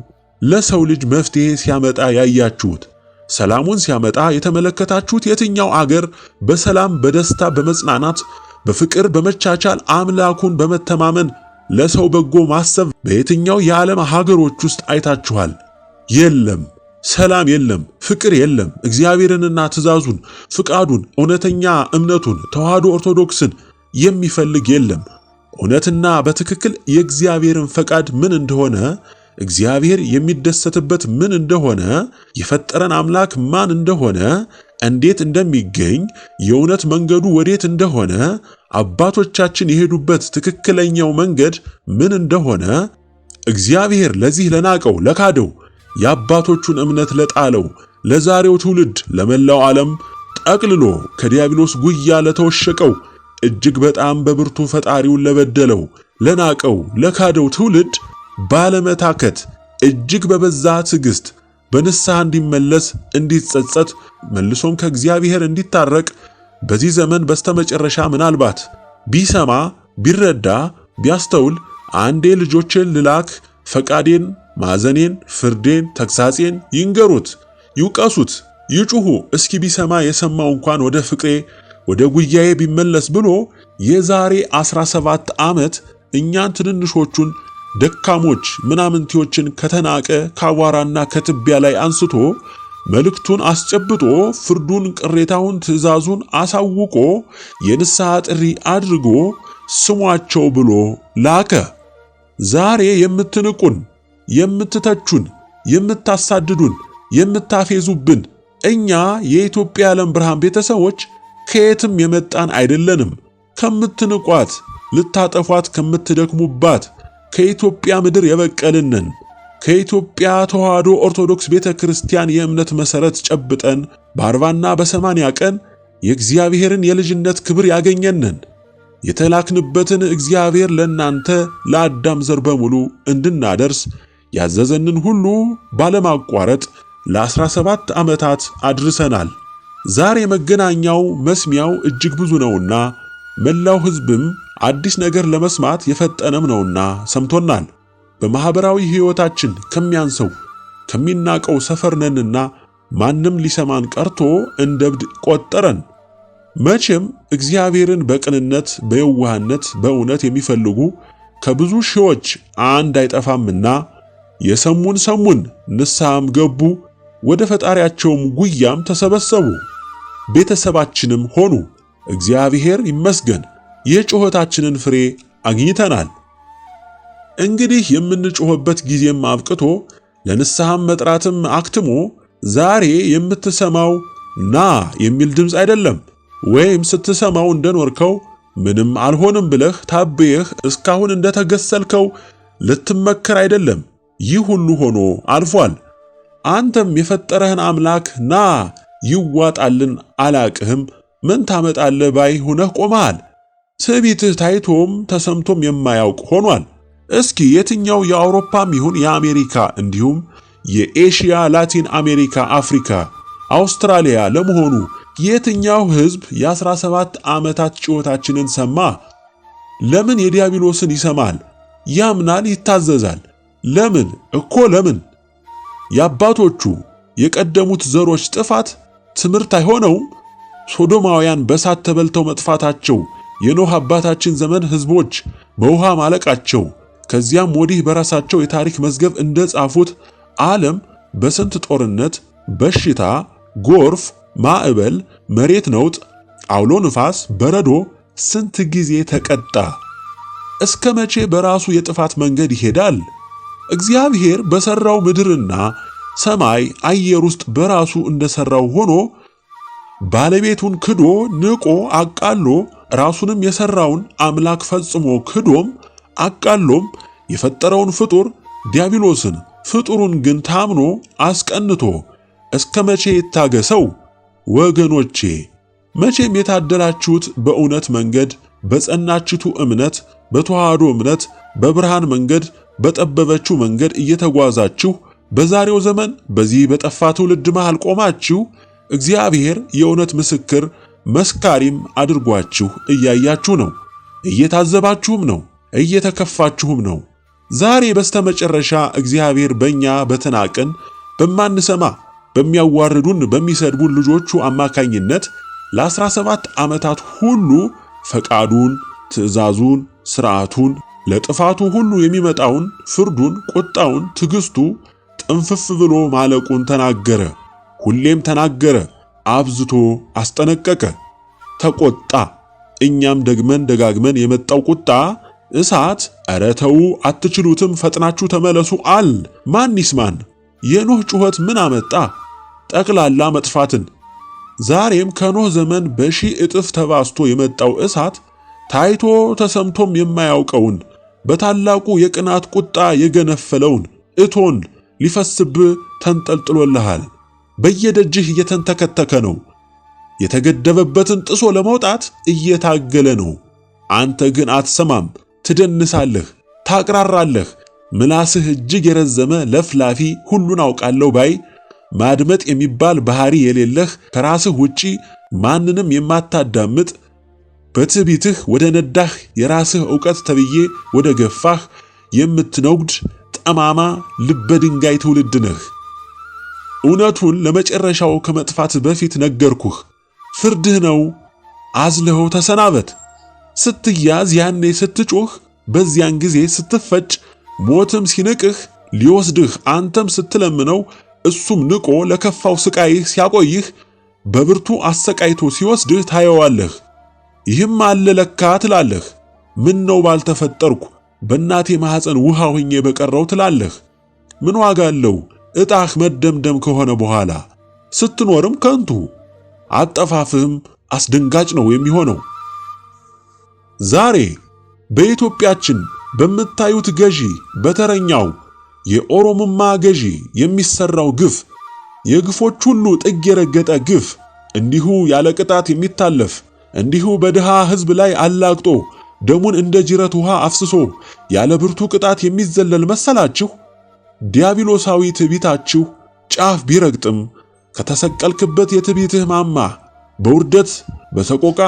ለሰው ልጅ መፍትሄ ሲያመጣ ያያችሁት? ሰላሙን ሲያመጣ የተመለከታችሁት የትኛው አገር በሰላም በደስታ በመጽናናት በፍቅር በመቻቻል አምላኩን በመተማመን ለሰው በጎ ማሰብ በየትኛው የዓለም ሀገሮች ውስጥ አይታችኋል? የለም። ሰላም የለም፣ ፍቅር የለም። እግዚአብሔርንና ትእዛዙን፣ ፍቃዱን፣ እውነተኛ እምነቱን ተዋህዶ ኦርቶዶክስን የሚፈልግ የለም። እውነትና በትክክል የእግዚአብሔርን ፈቃድ ምን እንደሆነ፣ እግዚአብሔር የሚደሰትበት ምን እንደሆነ፣ የፈጠረን አምላክ ማን እንደሆነ፣ እንዴት እንደሚገኝ፣ የእውነት መንገዱ ወዴት እንደሆነ፣ አባቶቻችን የሄዱበት ትክክለኛው መንገድ ምን እንደሆነ፣ እግዚአብሔር ለዚህ ለናቀው ለካደው የአባቶቹን እምነት ለጣለው ለዛሬው ትውልድ ለመላው ዓለም ጠቅልሎ ከዲያብሎስ ጉያ ለተወሸቀው እጅግ በጣም በብርቱ ፈጣሪውን ለበደለው ለናቀው ለካደው ትውልድ ባለመታከት እጅግ በበዛ ትዕግስት በንስሐ እንዲመለስ እንዲጸጸት መልሶም ከእግዚአብሔር እንዲታረቅ በዚህ ዘመን በስተመጨረሻ ምናልባት ቢሰማ ቢረዳ ቢያስተውል አንዴ ልጆችን ልላክ ፈቃዴን ማዘኔን ፍርዴን ተግሳጼን ይንገሩት ይውቀሱት ይጩሁ እስኪ ቢሰማ የሰማው እንኳን ወደ ፍቅሬ ወደ ጉያዬ ቢመለስ ብሎ የዛሬ 17 ዓመት እኛን ትንንሾቹን ደካሞች ምናምንቴዎችን ከተናቀ ካዋራና ከትቢያ ላይ አንስቶ መልእክቱን አስጨብጦ ፍርዱን ቅሬታውን ትእዛዙን አሳውቆ የንስሐ ጥሪ አድርጎ ስሟቸው ብሎ ላከ። ዛሬ የምትንቁን የምትተቹን የምታሳድዱን የምታፌዙብን እኛ የኢትዮጵያ ዓለም ብርሃን ቤተሰቦች ከየትም የመጣን አይደለንም። ከምትንቋት ልታጠፏት ከምትደክሙባት ከኢትዮጵያ ምድር የበቀልንን ከኢትዮጵያ ተዋህዶ ኦርቶዶክስ ቤተክርስቲያን የእምነት መሰረት ጨብጠን በ40ና በ80 ቀን የእግዚአብሔርን የልጅነት ክብር ያገኘንን የተላክንበትን እግዚአብሔር ለናንተ ለአዳም ዘር በሙሉ እንድናደርስ ያዘዘንን ሁሉ ባለማቋረጥ ለ17 ዓመታት አድርሰናል። ዛሬ መገናኛው መስሚያው እጅግ ብዙ ነውና መላው ሕዝብም አዲስ ነገር ለመስማት የፈጠነም ነውና ሰምቶናል። በማህበራዊ ሕይወታችን ከሚያንሰው ከሚናቀው ሰፈር ነንና ማንም ሊሰማን ቀርቶ እንደብድ ቆጠረን። መቼም እግዚአብሔርን በቅንነት በየዋህነት በእውነት የሚፈልጉ ከብዙ ሺዎች አንድ አይጠፋምና የሰሙን ሰሙን ንስሐም ገቡ፣ ወደ ፈጣሪያቸውም ጉያም ተሰበሰቡ፣ ቤተሰባችንም ሆኑ። እግዚአብሔር ይመስገን የጩኸታችንን ፍሬ አግኝተናል። እንግዲህ የምንጮህበት ጊዜም አብቅቶ ለንስሐም መጥራትም አክትሞ ዛሬ የምትሰማው ና የሚል ድምፅ አይደለም። ወይም ስትሰማው እንደኖርከው ምንም አልሆንም ብለህ ታበየህ እስካሁን እንደተገሰልከው ልትመከር አይደለም። ይህ ሁሉ ሆኖ አልፏል። አንተም የፈጠረህን አምላክ ና ይዋጣልን አላቅህም ምን ታመጣለህ ባይ ሆነህ ቆመሃል። ትዕቢትህ ታይቶም ተሰምቶም የማያውቅ ሆኗል። እስኪ የትኛው የአውሮፓም ይሁን የአሜሪካ እንዲሁም የኤሽያ፣ ላቲን አሜሪካ፣ አፍሪካ፣ አውስትራሊያ ለመሆኑ የትኛው ሕዝብ የ17 ዓመታት ጩኸታችንን ሰማ? ለምን የዲያብሎስን ይሰማል? ያምናል፣ ይታዘዛል። ለምን እኮ ለምን? የአባቶቹ የቀደሙት ዘሮች ጥፋት ትምህርት አይሆነውም? ሶዶማውያን በሳት ተበልተው መጥፋታቸው፣ የኖህ አባታችን ዘመን ሕዝቦች በውሃ ማለቃቸው፣ ከዚያም ወዲህ በራሳቸው የታሪክ መዝገብ እንደጻፉት ዓለም በስንት ጦርነት፣ በሽታ፣ ጎርፍ፣ ማዕበል፣ መሬት ነውጥ፣ አውሎ ንፋስ፣ በረዶ ስንት ጊዜ ተቀጣ? እስከ መቼ በራሱ የጥፋት መንገድ ይሄዳል? እግዚአብሔር በሰራው ምድርና ሰማይ አየር ውስጥ በራሱ እንደሰራው ሆኖ ባለቤቱን ክዶ ንቆ አቃሎ ራሱንም የሰራውን አምላክ ፈጽሞ ክዶም አቃሎም የፈጠረውን ፍጡር ዲያብሎስን ፍጡሩን ግን ታምኖ አስቀንቶ እስከ መቼ ይታገሰው? ወገኖቼ መቼም የታደላችሁት በእውነት መንገድ በጸናችቱ እምነት በተዋህዶ እምነት በብርሃን መንገድ በጠበበችው መንገድ እየተጓዛችሁ በዛሬው ዘመን በዚህ በጠፋ ትውልድ መሃል ቆማችሁ እግዚአብሔር የእውነት ምስክር መስካሪም አድርጓችሁ እያያችሁ ነው፣ እየታዘባችሁም ነው፣ እየተከፋችሁም ነው። ዛሬ በስተመጨረሻ እግዚአብሔር በእኛ በተናቅን በማንሰማ በሚያዋርዱን በሚሰድቡን ልጆቹ አማካኝነት ለ17 ዓመታት ሁሉ ፈቃዱን፣ ትእዛዙን፣ ሥርዓቱን ለጥፋቱ ሁሉ የሚመጣውን ፍርዱን፣ ቁጣውን፣ ትዕግስቱ ጥንፍፍ ብሎ ማለቁን ተናገረ። ሁሌም ተናገረ፣ አብዝቶ አስጠነቀቀ፣ ተቆጣ። እኛም ደግመን ደጋግመን የመጣው ቁጣ እሳት ኧረ ተው አትችሉትም ፈጥናችሁ ተመለሱ አል ማን ይስማን? የኖህ ጩኸት ምን አመጣ? ጠቅላላ መጥፋትን። ዛሬም ከኖህ ዘመን በሺህ እጥፍ ተባስቶ የመጣው እሳት ታይቶ ተሰምቶም የማያውቀውን በታላቁ የቅናት ቁጣ የገነፈለውን እቶን ሊፈስብህ ተንጠልጥሎልሃል። በየደጅህ እየተንተከተከ ነው። የተገደበበትን ጥሶ ለመውጣት እየታገለ ነው። አንተ ግን አትሰማም፣ ትደንሳለህ፣ ታቅራራለህ። ምላስህ እጅግ የረዘመ ለፍላፊ ሁሉን አውቃለሁ ባይ ማድመጥ የሚባል ባህሪ የሌለህ ከራስህ ውጪ ማንንም የማታዳምጥ በትዕቢትህ ወደ ነዳህ የራስህ ዕውቀት ተብዬ ወደ ገፋህ የምትነጉድ ጠማማ ልበ ድንጋይ ትውልድ ነህ። እውነቱን ለመጨረሻው ከመጥፋት በፊት ነገርኩህ። ፍርድህ ነው፣ አዝለኸው ተሰናበት። ስትያዝ ያኔ ስትጮህ፣ በዚያን ጊዜ ስትፈጭ፣ ሞትም ሲንቅህ ሊወስድህ አንተም ስትለምነው እሱም ንቆ ለከፋው ስቃይህ ሲያቆይህ በብርቱ አሰቃይቶ ሲወስድህ ታየዋለህ። ይህም አለ ለካ ትላለህ። ምን ነው ባልተፈጠርኩ በእናቴ ማህፀን ውሃ ሆኜ በቀረው ትላለህ። ምን ዋጋ አለው እጣህ መደምደም ከሆነ በኋላ? ስትኖርም ከንቱ፣ አጠፋፍህም አስደንጋጭ ነው የሚሆነው። ዛሬ በኢትዮጵያችን በምታዩት ገዢ በተረኛው የኦሮሞማ ገዢ የሚሰራው ግፍ፣ የግፎች ሁሉ ጥግ የረገጠ ግፍ፣ እንዲሁ ያለ ቅጣት የሚታለፍ እንዲሁ በድሃ ሕዝብ ላይ አላግጦ ደሙን እንደ ጅረት ውሃ አፍስሶ ያለ ብርቱ ቅጣት የሚዘለል መሰላችሁ? ዲያብሎሳዊ ትዕቢታችሁ ጫፍ ቢረግጥም ከተሰቀልክበት የትዕቢትህ ማማ በውርደት በሰቆቃ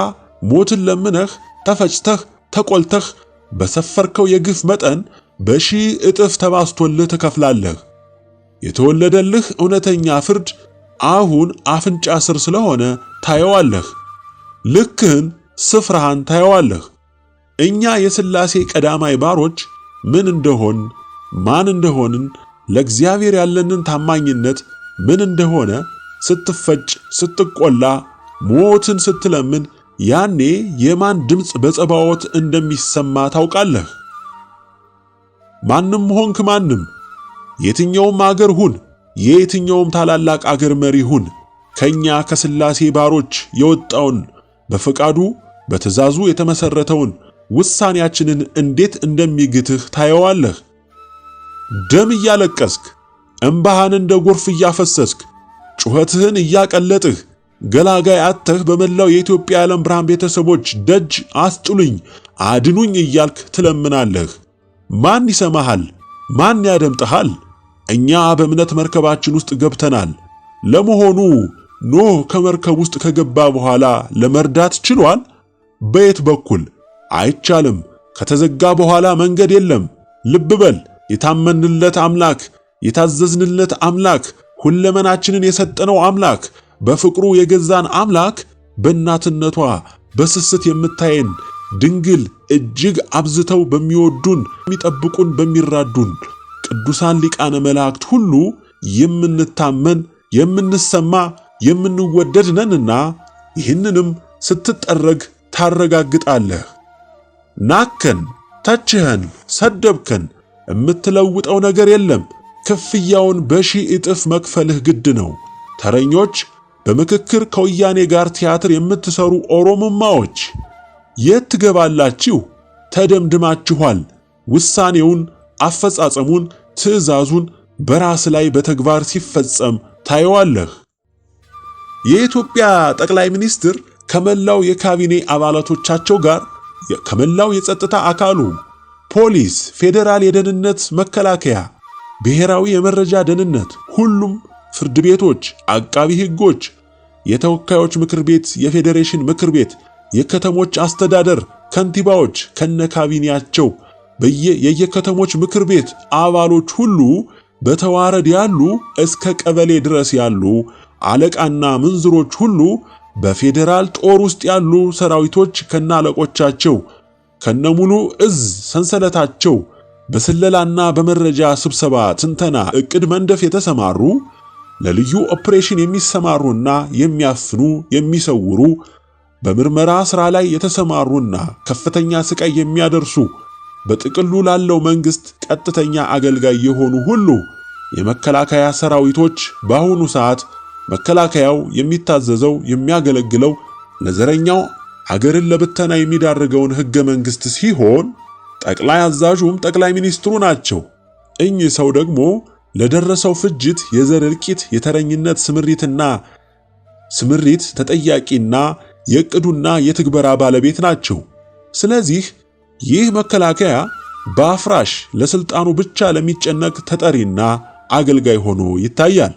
ሞትን ለምነህ ተፈጭተህ ተቆልተህ በሰፈርከው የግፍ መጠን በሺህ እጥፍ ተባስቶልህ ትከፍላለህ። የተወለደልህ እውነተኛ ፍርድ አሁን አፍንጫ ስር ስለሆነ ታየዋለህ። ልክህን ስፍራህን ታየዋለህ። እኛ የሥላሴ ቀዳማይ ባሮች ምን እንደሆን ማን እንደሆንን ለእግዚአብሔር ያለንን ታማኝነት ምን እንደሆነ ስትፈጭ ስትቆላ ሞትን ስትለምን ያኔ የማን ድምፅ በጸባዖት እንደሚሰማ ታውቃለህ። ማንም ሆንክ ማንም፣ የትኛውም አገር ሁን፣ የየትኛውም ታላላቅ አገር መሪ ሁን፣ ከኛ ከሥላሴ ባሮች የወጣውን በፈቃዱ በትእዛዙ የተመሰረተውን ውሳኔያችንን እንዴት እንደሚግትህ ታየዋለህ። ደም እያለቀስክ እንባህን እንደ ጎርፍ እያፈሰስክ ጩኸትህን እያቀለጥህ ገላጋይ አጥተህ በመላው የኢትዮጵያ የዓለም ብርሃን ቤተሰቦች ደጅ አስጥሉኝ አድኑኝ እያልክ ትለምናለህ። ማን ይሰማሃል? ማን ያደምጥሃል? እኛ በእምነት መርከባችን ውስጥ ገብተናል። ለመሆኑ ኖህ ከመርከብ ውስጥ ከገባ በኋላ ለመርዳት ችሏል? በየት በኩል? አይቻልም። ከተዘጋ በኋላ መንገድ የለም። ልብ በል። የታመንለት አምላክ፣ የታዘዝንለት አምላክ፣ ሁለመናችንን የሰጠነው አምላክ፣ በፍቅሩ የገዛን አምላክ በእናትነቷ በስስት የምታየን ድንግል እጅግ አብዝተው በሚወዱን በሚጠብቁን በሚራዱን ቅዱሳን ሊቃነ መላእክት ሁሉ የምንታመን የምንሰማ የምንወደድ ነንና ይህንንም ስትጠረግ ታረጋግጣለህ። ናከን፣ ተችኸን፣ ሰደብከን የምትለውጠው ነገር የለም። ክፍያውን በሺህ እጥፍ መክፈልህ ግድ ነው። ተረኞች፣ በምክክር ከወያኔ ጋር ቲያትር የምትሰሩ ኦሮሞማዎች የት ትገባላችሁ? ተደምድማችኋል። ውሳኔውን፣ አፈጻጸሙን፣ ትዕዛዙን በራስ ላይ በተግባር ሲፈጸም ታየዋለህ። የኢትዮጵያ ጠቅላይ ሚኒስትር ከመላው የካቢኔ አባላቶቻቸው ጋር ከመላው የጸጥታ አካሉ ፖሊስ፣ ፌዴራል የደህንነት መከላከያ፣ ብሔራዊ የመረጃ ደህንነት፣ ሁሉም ፍርድ ቤቶች፣ አቃቢ ሕጎች፣ የተወካዮች ምክር ቤት፣ የፌዴሬሽን ምክር ቤት፣ የከተሞች አስተዳደር ከንቲባዎች ከነካቢኔያቸው የየከተሞች ምክር ቤት አባሎች ሁሉ በተዋረድ ያሉ እስከ ቀበሌ ድረስ ያሉ አለቃና ምንዝሮች ሁሉ በፌዴራል ጦር ውስጥ ያሉ ሰራዊቶች ከናለቆቻቸው ከነሙሉ እዝ ሰንሰለታቸው በስለላና በመረጃ ስብሰባ ትንተና ዕቅድ መንደፍ የተሰማሩ ለልዩ ኦፕሬሽን የሚሰማሩና የሚያፍኑ የሚሰውሩ በምርመራ ሥራ ላይ የተሰማሩና ከፍተኛ ስቃይ የሚያደርሱ በጥቅሉ ላለው መንግስት ቀጥተኛ አገልጋይ የሆኑ ሁሉ የመከላከያ ሰራዊቶች በአሁኑ ሰዓት መከላከያው የሚታዘዘው የሚያገለግለው ለዘረኛው አገርን ለብተና የሚዳርገውን ሕገ መንግስት ሲሆን ጠቅላይ አዛዡም ጠቅላይ ሚኒስትሩ ናቸው። እኚህ ሰው ደግሞ ለደረሰው ፍጅት፣ የዘር እልቂት፣ የተረኝነት ስምሪት ተጠያቂና የዕቅዱና የትግበራ ባለቤት ናቸው። ስለዚህ ይህ መከላከያ በአፍራሽ ለስልጣኑ ብቻ ለሚጨነቅ ተጠሪና አገልጋይ ሆኖ ይታያል።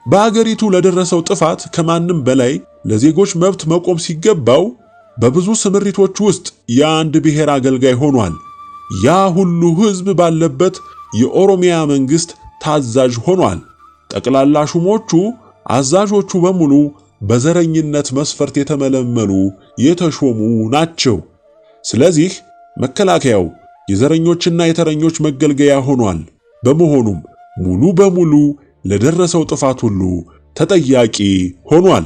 በአገሪቱ ለደረሰው ጥፋት ከማንም በላይ ለዜጎች መብት መቆም ሲገባው በብዙ ስምሪቶች ውስጥ የአንድ ብሔር አገልጋይ ሆኗል። ያ ሁሉ ሕዝብ ባለበት የኦሮሚያ መንግስት ታዛዥ ሆኗል። ጠቅላላ ሹሞቹ፣ አዛዦቹ በሙሉ በዘረኝነት መስፈርት የተመለመሉ የተሾሙ ናቸው። ስለዚህ መከላከያው የዘረኞችና የተረኞች መገልገያ ሆኗል። በመሆኑም ሙሉ በሙሉ ለደረሰው ጥፋት ሁሉ ተጠያቂ ሆኗል።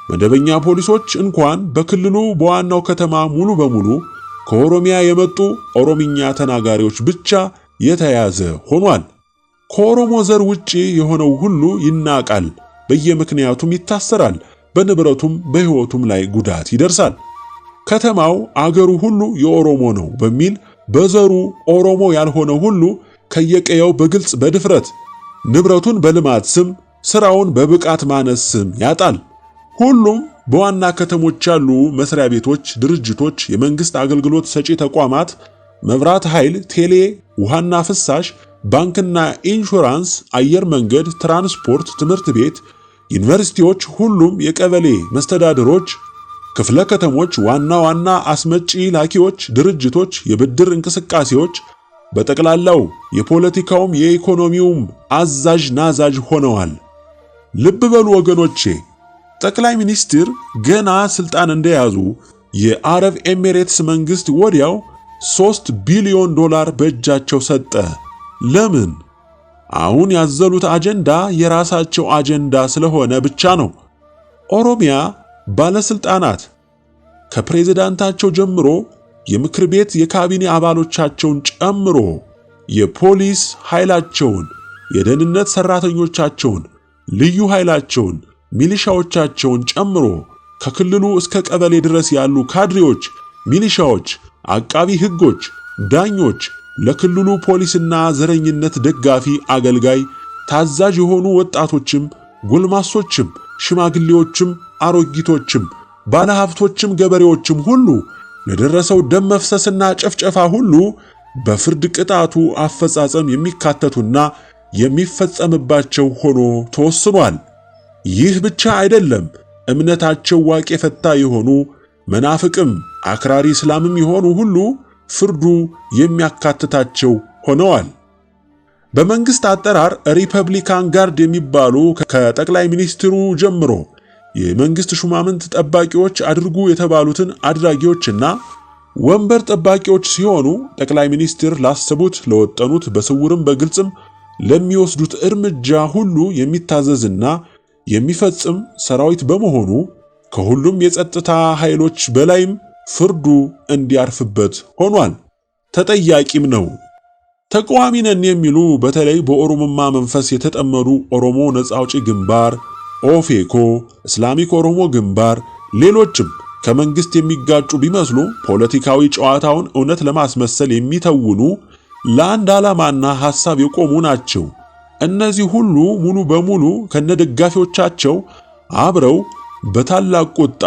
መደበኛ ፖሊሶች እንኳን በክልሉ በዋናው ከተማ ሙሉ በሙሉ ከኦሮሚያ የመጡ ኦሮምኛ ተናጋሪዎች ብቻ የተያዘ ሆኗል። ከኦሮሞ ዘር ውጪ የሆነው ሁሉ ይናቃል፣ በየምክንያቱም ይታሰራል፣ በንብረቱም በሕይወቱም ላይ ጉዳት ይደርሳል። ከተማው አገሩ ሁሉ የኦሮሞ ነው በሚል በዘሩ ኦሮሞ ያልሆነ ሁሉ ከየቀየው በግልጽ በድፍረት ንብረቱን በልማት ስም ስራውን በብቃት ማነስ ስም ያጣል። ሁሉም በዋና ከተሞች ያሉ መስሪያ ቤቶች፣ ድርጅቶች፣ የመንግስት አገልግሎት ሰጪ ተቋማት፣ መብራት ኃይል፣ ቴሌ፣ ውሃና ፍሳሽ፣ ባንክና ኢንሹራንስ፣ አየር መንገድ፣ ትራንስፖርት፣ ትምህርት ቤት፣ ዩኒቨርሲቲዎች፣ ሁሉም የቀበሌ መስተዳድሮች፣ ክፍለ ከተሞች፣ ዋና ዋና አስመጪ ላኪዎች ድርጅቶች፣ የብድር እንቅስቃሴዎች በጠቅላላው የፖለቲካውም የኢኮኖሚውም አዛዥ ናዛዥ ሆነዋል። ልብ በሉ ወገኖቼ፣ ጠቅላይ ሚኒስትር ገና ስልጣን እንደያዙ የአረብ ኤሚሬትስ መንግስት ወዲያው $3 ቢሊዮን በእጃቸው ሰጠ። ለምን? አሁን ያዘሉት አጀንዳ የራሳቸው አጀንዳ ስለሆነ ብቻ ነው። ኦሮሚያ ባለስልጣናት ከፕሬዝዳንታቸው ጀምሮ የምክር ቤት የካቢኔ አባሎቻቸውን ጨምሮ የፖሊስ ኃይላቸውን፣ የደህንነት ሰራተኞቻቸውን፣ ልዩ ኃይላቸውን፣ ሚሊሻዎቻቸውን ጨምሮ ከክልሉ እስከ ቀበሌ ድረስ ያሉ ካድሬዎች፣ ሚሊሻዎች፣ አቃቢ ሕጎች፣ ዳኞች፣ ለክልሉ ፖሊስና ዘረኝነት ደጋፊ አገልጋይ ታዛዥ የሆኑ ወጣቶችም፣ ጎልማሶችም፣ ሽማግሌዎችም፣ አሮጊቶችም፣ ባለሀብቶችም፣ ገበሬዎችም ሁሉ ለደረሰው ደም መፍሰስና ጭፍጨፋ ሁሉ በፍርድ ቅጣቱ አፈጻጸም የሚካተቱና የሚፈጸምባቸው ሆኖ ተወስኗል። ይህ ብቻ አይደለም። እምነታቸው ዋቄ ፈታ የሆኑ መናፍቅም አክራሪ እስላምም የሆኑ ሁሉ ፍርዱ የሚያካትታቸው ሆነዋል። በመንግስት አጠራር ሪፐብሊካን ጋርድ የሚባሉ ከጠቅላይ ሚኒስትሩ ጀምሮ የመንግስት ሹማምንት ጠባቂዎች አድርጉ የተባሉትን አድራጊዎችና ወንበር ጠባቂዎች ሲሆኑ ጠቅላይ ሚኒስትር ላሰቡት ለወጠኑት በስውርም በግልጽም ለሚወስዱት እርምጃ ሁሉ የሚታዘዝና የሚፈጽም ሰራዊት በመሆኑ ከሁሉም የጸጥታ ኃይሎች በላይም ፍርዱ እንዲያርፍበት ሆኗል። ተጠያቂም ነው። ተቃዋሚ ነን የሚሉ በተለይ በኦሮሞማ መንፈስ የተጠመዱ ኦሮሞ ነጻ አውጪ ግንባር፣ ኦፌኮ፣ እስላሚክ ኦሮሞ ግንባር፣ ሌሎችም ከመንግስት የሚጋጩ ቢመስሉ ፖለቲካዊ ጨዋታውን እውነት ለማስመሰል የሚተውኑ ለአንድ ዓላማና ሐሳብ የቆሙ ናቸው። እነዚህ ሁሉ ሙሉ በሙሉ ከነደጋፊዎቻቸው አብረው በታላቅ ቁጣ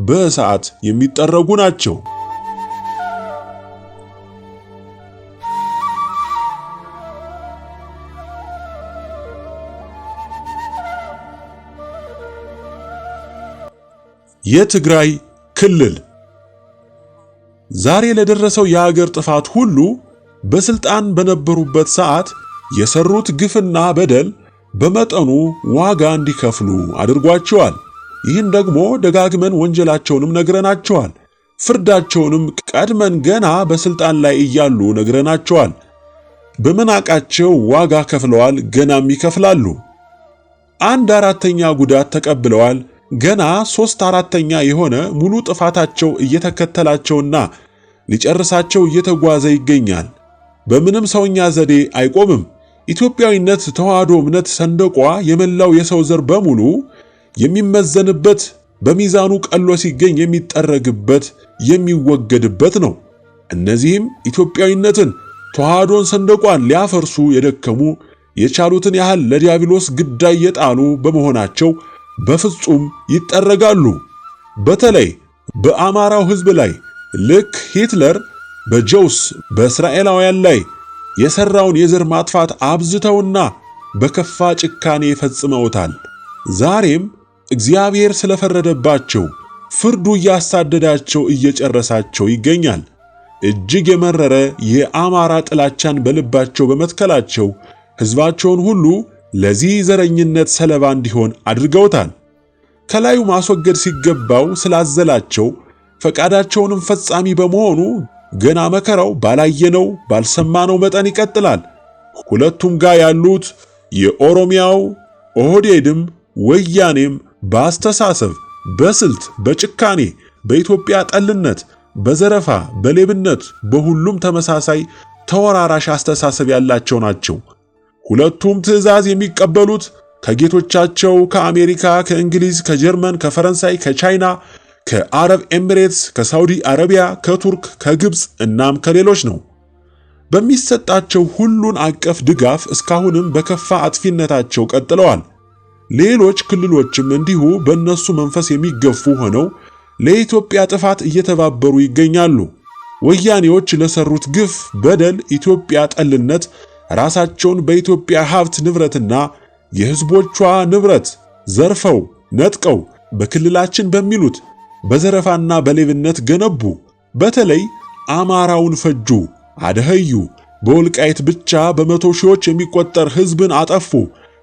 በእሳት የሚጠረጉ ናቸው። የትግራይ ክልል ዛሬ ለደረሰው የሀገር ጥፋት ሁሉ በስልጣን በነበሩበት ሰዓት የሰሩት ግፍና በደል በመጠኑ ዋጋ እንዲከፍሉ አድርጓቸዋል። ይህን ደግሞ ደጋግመን ወንጀላቸውንም ነግረናቸዋል። ፍርዳቸውንም ቀድመን ገና በስልጣን ላይ እያሉ ነግረናቸዋል። በመናቃቸው ዋጋ ከፍለዋል፣ ገናም ይከፍላሉ። 1/4 ጉዳት ተቀብለዋል። ገና 3/4 የሆነ ሙሉ ጥፋታቸው እየተከተላቸውና ሊጨርሳቸው እየተጓዘ ይገኛል። በምንም ሰውኛ ዘዴ አይቆምም። ኢትዮጵያዊነት ተዋህዶ እምነት ሰንደቋ የመላው የሰው ዘር በሙሉ የሚመዘንበት በሚዛኑ ቀሎ ሲገኝ የሚጠረግበት የሚወገድበት ነው። እነዚህም ኢትዮጵያዊነትን ተዋህዶን ሰንደቋን ሊያፈርሱ የደከሙ የቻሉትን ያህል ለዲያብሎስ ግዳይ የጣሉ በመሆናቸው በፍጹም ይጠረጋሉ። በተለይ በአማራው ሕዝብ ላይ ልክ ሂትለር በጆውስ በእስራኤላውያን ላይ የሰራውን የዘር ማጥፋት አብዝተውና በከፋ ጭካኔ ፈጽመውታል። ዛሬም እግዚአብሔር ስለፈረደባቸው ፍርዱ እያሳደዳቸው እየጨረሳቸው ይገኛል። እጅግ የመረረ የአማራ ጥላቻን በልባቸው በመትከላቸው ሕዝባቸውን ሁሉ ለዚህ ዘረኝነት ሰለባ እንዲሆን አድርገውታል። ከላዩ ማስወገድ ሲገባው ስላዘላቸው ፈቃዳቸውንም ፈጻሚ በመሆኑ ገና መከራው ባላየነው ባልሰማነው መጠን ይቀጥላል። ሁለቱም ጋር ያሉት የኦሮሚያው ኦህዴድም ወያኔም በአስተሳሰብ፣ በስልት፣ በጭካኔ፣ በኢትዮጵያ ጠልነት፣ በዘረፋ፣ በሌብነት በሁሉም ተመሳሳይ ተወራራሽ አስተሳሰብ ያላቸው ናቸው። ሁለቱም ትዕዛዝ የሚቀበሉት ከጌቶቻቸው ከአሜሪካ፣ ከእንግሊዝ፣ ከጀርመን፣ ከፈረንሳይ፣ ከቻይና፣ ከአረብ ኤሚሬትስ፣ ከሳውዲ አረቢያ፣ ከቱርክ፣ ከግብፅ እናም ከሌሎች ነው። በሚሰጣቸው ሁሉን አቀፍ ድጋፍ እስካሁንም በከፋ አጥፊነታቸው ቀጥለዋል። ሌሎች ክልሎችም እንዲሁ በእነሱ መንፈስ የሚገፉ ሆነው ለኢትዮጵያ ጥፋት እየተባበሩ ይገኛሉ። ወያኔዎች ለሰሩት ግፍ፣ በደል፣ ኢትዮጵያ ጠልነት ራሳቸውን በኢትዮጵያ ሀብት ንብረትና የሕዝቦቿ ንብረት ዘርፈው ነጥቀው በክልላችን በሚሉት በዘረፋና በሌብነት ገነቡ። በተለይ አማራውን ፈጁ፣ አደኸዩ። በወልቃይት ብቻ በመቶ ሺዎች የሚቆጠር ሕዝብን አጠፉ።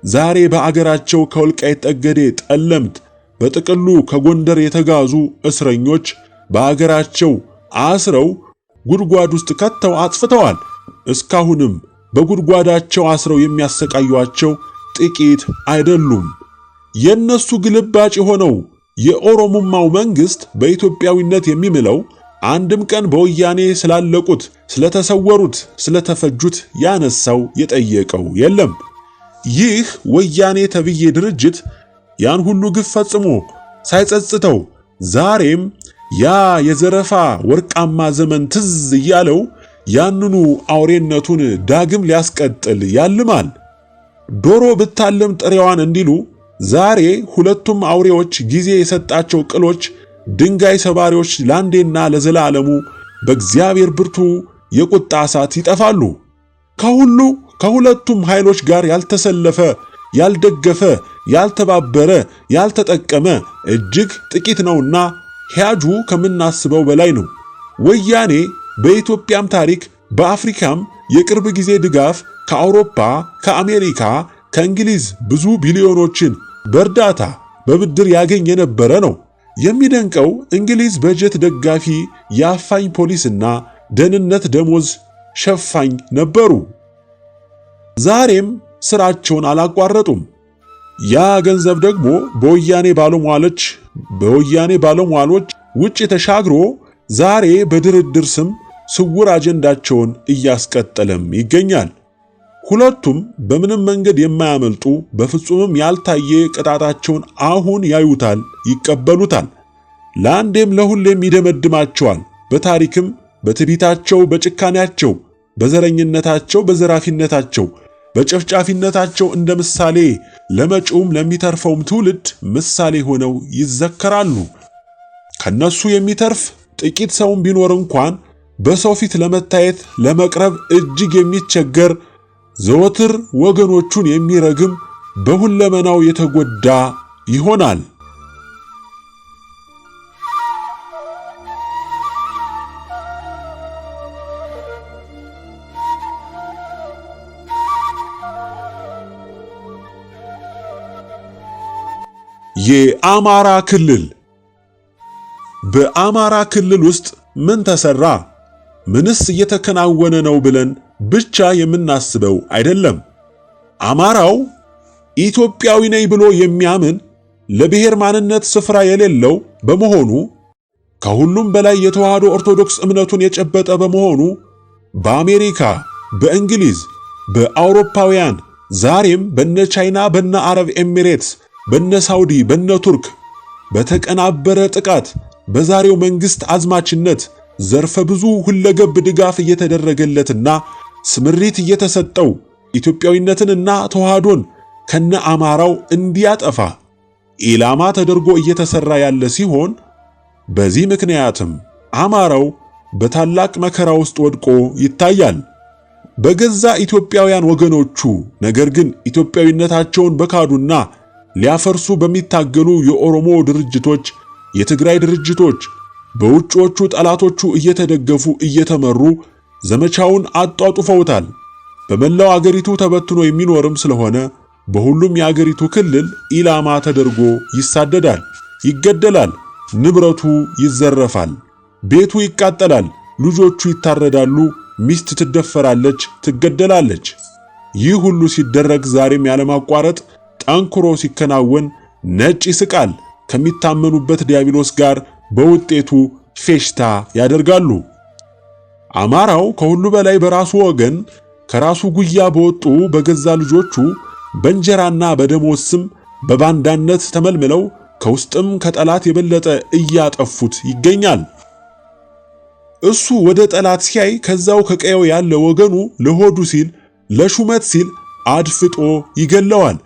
ዛሬ በአገራቸው ከወልቃይት ጠገዴ፣ ጠለምት፣ በጥቅሉ ከጎንደር የተጋዙ እስረኞች በአገራቸው አስረው ጉድጓድ ውስጥ ከተው አጥፍተዋል። እስካሁንም በጉድጓዳቸው አስረው የሚያሰቃዩአቸው ጥቂት አይደሉም። የነሱ ግልባጭ የሆነው የኦሮሞማው መንግስት በኢትዮጵያዊነት የሚምለው አንድም ቀን በወያኔ ስላለቁት፣ ስለተሰወሩት፣ ስለተፈጁት ያነሳው የጠየቀው የለም። ይህ ወያኔ ተብዬ ድርጅት ያን ሁሉ ግፍ ፈጽሞ ሳይጸጽተው ዛሬም ያ የዘረፋ ወርቃማ ዘመን ትዝ እያለው ያንኑ አውሬነቱን ዳግም ሊያስቀጥል ያልማል። ዶሮ ብታለም ጥሬዋን እንዲሉ ዛሬ ሁለቱም አውሬዎች ጊዜ የሰጣቸው ቅሎች ድንጋይ ሰባሪዎች ለአንዴና ለዘላለሙ በእግዚአብሔር ብርቱ የቁጣ እሳት ይጠፋሉ። ከሁለቱም ኃይሎች ጋር ያልተሰለፈ፣ ያልደገፈ፣ ያልተባበረ፣ ያልተጠቀመ እጅግ ጥቂት ነውና ሂያጁ ከምናስበው በላይ ነው። ወያኔ በኢትዮጵያም ታሪክ በአፍሪካም የቅርብ ጊዜ ድጋፍ ከአውሮፓ፣ ከአሜሪካ፣ ከእንግሊዝ ብዙ ቢሊዮኖችን በእርዳታ በብድር ያገኝ የነበረ ነው። የሚደንቀው እንግሊዝ በጀት ደጋፊ የአፋኝ ፖሊስና ደህንነት ደሞዝ ሸፋኝ ነበሩ። ዛሬም ስራቸውን አላቋረጡም። ያ ገንዘብ ደግሞ በወያኔ ባለሟሎች ውጭ ተሻግሮ ዛሬ በድርድር ስም ስውር አጀንዳቸውን እያስቀጠለም ይገኛል። ሁለቱም በምንም መንገድ የማያመልጡ በፍጹምም ያልታየ ቅጣታቸውን አሁን ያዩታል፣ ይቀበሉታል። ለአንዴም ለሁሌም ይደመድማቸዋል። በታሪክም በትዕቢታቸው፣ በጭካኔያቸው፣ በዘረኝነታቸው፣ በዘራፊነታቸው በጨፍጫፊነታቸው እንደ ምሳሌ ለመጪውም ለሚተርፈውም ትውልድ ምሳሌ ሆነው ይዘከራሉ። ከነሱ የሚተርፍ ጥቂት ሰውም ቢኖር እንኳን በሰው ፊት ለመታየት ለመቅረብ እጅግ የሚቸገር ዘወትር ወገኖቹን የሚረግም በሁለመናው የተጎዳ ይሆናል። የአማራ ክልል። በአማራ ክልል ውስጥ ምን ተሰራ፣ ምንስ እየተከናወነ ነው ብለን ብቻ የምናስበው አይደለም። አማራው ኢትዮጵያዊ ነኝ ብሎ የሚያምን ለብሔር ማንነት ስፍራ የሌለው በመሆኑ ከሁሉም በላይ የተዋህዶ ኦርቶዶክስ እምነቱን የጨበጠ በመሆኑ በአሜሪካ፣ በእንግሊዝ፣ በአውሮፓውያን ዛሬም በነ ቻይና፣ በነ አረብ ኤሚሬትስ፣ በነ ሳውዲ፣ በነ ቱርክ በተቀናበረ ጥቃት በዛሬው መንግስት አዝማችነት ዘርፈ ብዙ ሁለገብ ድጋፍ እየተደረገለትና ስምሪት እየተሰጠው ኢትዮጵያዊነትንና ተዋህዶን ከነ አማራው እንዲያጠፋ ኢላማ ተደርጎ እየተሰራ ያለ ሲሆን በዚህ ምክንያትም አማራው በታላቅ መከራ ውስጥ ወድቆ ይታያል። በገዛ ኢትዮጵያውያን ወገኖቹ ነገር ግን ኢትዮጵያዊነታቸውን በካዱና ሊያፈርሱ በሚታገሉ የኦሮሞ ድርጅቶች፣ የትግራይ ድርጅቶች በውጮቹ ጠላቶቹ እየተደገፉ እየተመሩ ዘመቻውን አጧጡፈውታል። በመላው አገሪቱ ተበትኖ የሚኖርም ስለሆነ በሁሉም የአገሪቱ ክልል ኢላማ ተደርጎ ይሳደዳል፣ ይገደላል፣ ንብረቱ ይዘረፋል፣ ቤቱ ይቃጠላል፣ ልጆቹ ይታረዳሉ፣ ሚስት ትደፈራለች፣ ትገደላለች። ይህ ሁሉ ሲደረግ ዛሬም ያለማቋረጥ ጠንክሮ ሲከናወን ነጭ ይስቃል። ከሚታመኑበት ዲያብሎስ ጋር በውጤቱ ፌሽታ ያደርጋሉ። አማራው ከሁሉ በላይ በራሱ ወገን ከራሱ ጉያ በወጡ በገዛ ልጆቹ በእንጀራና በደሞዝ ስም በባንዳነት ተመልምለው ከውስጥም ከጠላት የበለጠ እያጠፉት ይገኛል። እሱ ወደ ጠላት ሲያይ ከዛው ከቀየው ያለ ወገኑ ለሆዱ ሲል ለሹመት ሲል አድፍጦ ይገለዋል።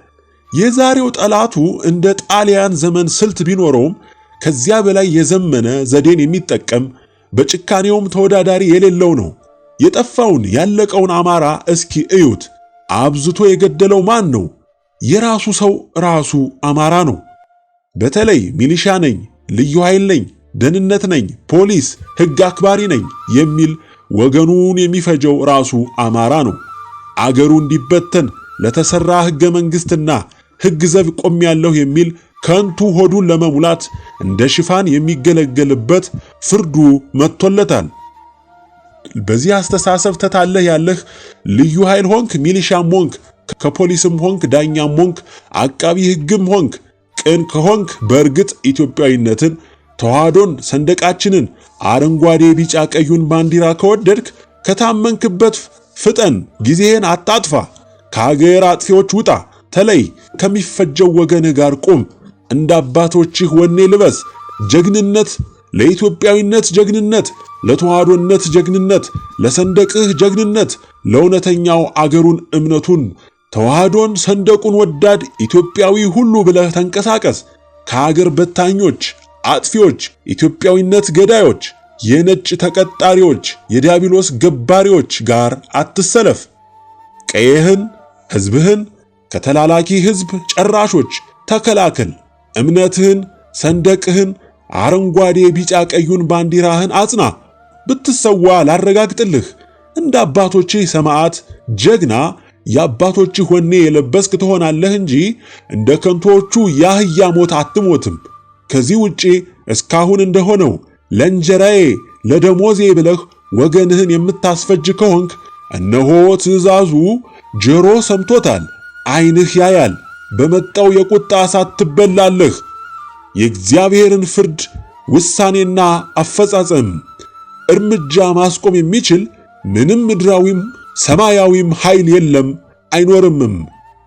የዛሬው ጠላቱ እንደ ጣሊያን ዘመን ስልት ቢኖረውም ከዚያ በላይ የዘመነ ዘዴን የሚጠቀም በጭካኔውም ተወዳዳሪ የሌለው ነው። የጠፋውን ያለቀውን አማራ እስኪ እዩት። አብዝቶ የገደለው ማን ነው? የራሱ ሰው ራሱ አማራ ነው። በተለይ ሚሊሻ ነኝ፣ ልዩ ኃይል ነኝ፣ ደህንነት ነኝ፣ ፖሊስ፣ ሕግ አክባሪ ነኝ የሚል ወገኑን የሚፈጀው ራሱ አማራ ነው። አገሩ እንዲበተን ለተሰራ ሕገ መንግሥትና ሕግ ዘብ ቆሜያለሁ የሚል ከንቱ ሆዱን ለመሙላት እንደ ሽፋን የሚገለገልበት ፍርዱ መጥቶለታል። በዚህ አስተሳሰብ ተታለህ ያለህ ልዩ ኃይል ሆንክ፣ ሚሊሻም ሆንክ፣ ከፖሊስም ሆንክ፣ ዳኛም ሆንክ፣ አቃቢ ሕግም ሆንክ፣ ቅን ከሆንክ በእርግጥ ኢትዮጵያዊነትን፣ ተዋህዶን፣ ሰንደቃችንን፣ አረንጓዴ ቢጫ ቀዩን ባንዲራ ከወደድክ ከታመንክበት ፍጠን፣ ጊዜህን አታጥፋ፣ ከአገር አጥፊዎች ውጣ፣ ተለይ፣ ከሚፈጀው ወገንህ ጋር ቁም፣ እንደ አባቶችህ ወኔ ልበስ። ጀግንነት ለኢትዮጵያዊነት ጀግንነት፣ ለተዋህዶነት ጀግንነት፣ ለሰንደቅህ ጀግንነት፣ ለእውነተኛው አገሩን እምነቱን ተዋህዶን ሰንደቁን ወዳድ ኢትዮጵያዊ ሁሉ ብለህ ተንቀሳቀስ። ከአገር በታኞች፣ አጥፊዎች፣ ኢትዮጵያዊነት ገዳዮች፣ የነጭ ተቀጣሪዎች፣ የዲያብሎስ ገባሪዎች ጋር አትሰለፍ። ቀየህን፣ ሕዝብህን ከተላላኪ ሕዝብ ጨራሾች ተከላከል። እምነትህን፣ ሰንደቅህን፣ አረንጓዴ ቢጫ ቀዩን ባንዲራህን አጽና። ብትሰዋ ላረጋግጥልህ፣ እንደ አባቶችህ ሰማዕት ጀግና የአባቶችህ ወኔ የለበስክ ትሆናለህ እንጂ እንደ ከንቶቹ ያህያ ሞት አትሞትም። ከዚህ ውጪ እስካሁን እንደሆነው ለእንጀራዬ ለደሞዜ ብለህ ወገንህን የምታስፈጅ ከሆንክ እነሆ ትእዛዙ ጆሮ ሰምቶታል፣ ዓይንህ ያያል፣ በመጣው የቁጣ እሳት ትበላለህ። የእግዚአብሔርን ፍርድ ውሳኔና አፈጻጸም እርምጃ ማስቆም የሚችል ምንም ምድራዊም ሰማያዊም ኃይል የለም አይኖርምም።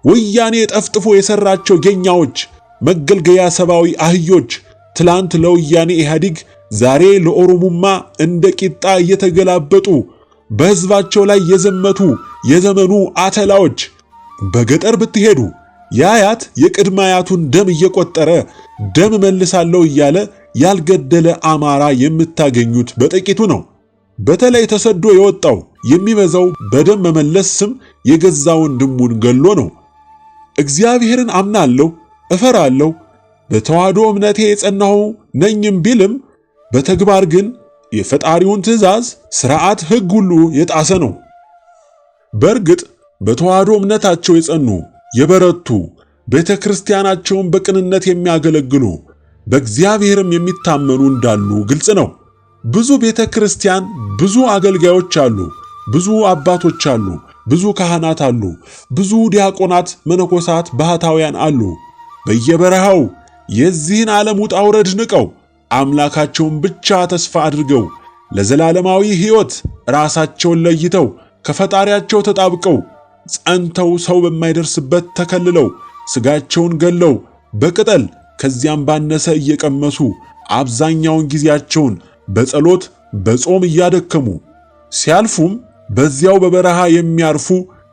ወያኔ ጠፍጥፎ የሰራቸው ጌኛዎች፣ መገልገያ ሰብአዊ አህዮች ትላንት ለወያኔ ኢህአዲግ ዛሬ ለኦሮሙማ እንደ ቂጣ እየተገላበጡ በሕዝባቸው ላይ የዘመቱ የዘመኑ አተላዎች በገጠር ብትሄዱ የአያት የቅድመ አያቱን ደም እየቆጠረ ደም መልሳለሁ እያለ ያልገደለ አማራ የምታገኙት በጥቂቱ ነው። በተለይ ተሰዶ የወጣው የሚበዛው በደም መመለስ ስም የገዛ ወንድሙን ገሎ ነው። እግዚአብሔርን አምናለሁ፣ እፈራለሁ፣ በተዋህዶ እምነቴ የጸናሁ ነኝም ቢልም በተግባር ግን የፈጣሪውን ትእዛዝ፣ ሥርዓት፣ ሕግ ሁሉ የጣሰ ነው። በእርግጥ በተዋህዶ እምነታቸው የጸኑ የበረቱ ቤተ ክርስቲያናቸውን በቅንነት የሚያገለግሉ በእግዚአብሔርም የሚታመኑ እንዳሉ ግልጽ ነው። ብዙ ቤተ ክርስቲያን ብዙ አገልጋዮች አሉ፣ ብዙ አባቶች አሉ፣ ብዙ ካህናት አሉ፣ ብዙ ዲያቆናት፣ መነኮሳት፣ ባህታውያን አሉ። በየበረሃው የዚህን ዓለም ውጣ ውረድ ንቀው አምላካቸውን ብቻ ተስፋ አድርገው ለዘላለማዊ ሕይወት ራሳቸውን ለይተው ከፈጣሪያቸው ተጣብቀው ጸንተው ሰው በማይደርስበት ተከልለው ሥጋቸውን ገለው በቅጠል ከዚያም ባነሰ እየቀመሱ አብዛኛውን ጊዜያቸውን በጸሎት በጾም እያደከሙ ሲያልፉም በዚያው በበረሃ የሚያርፉ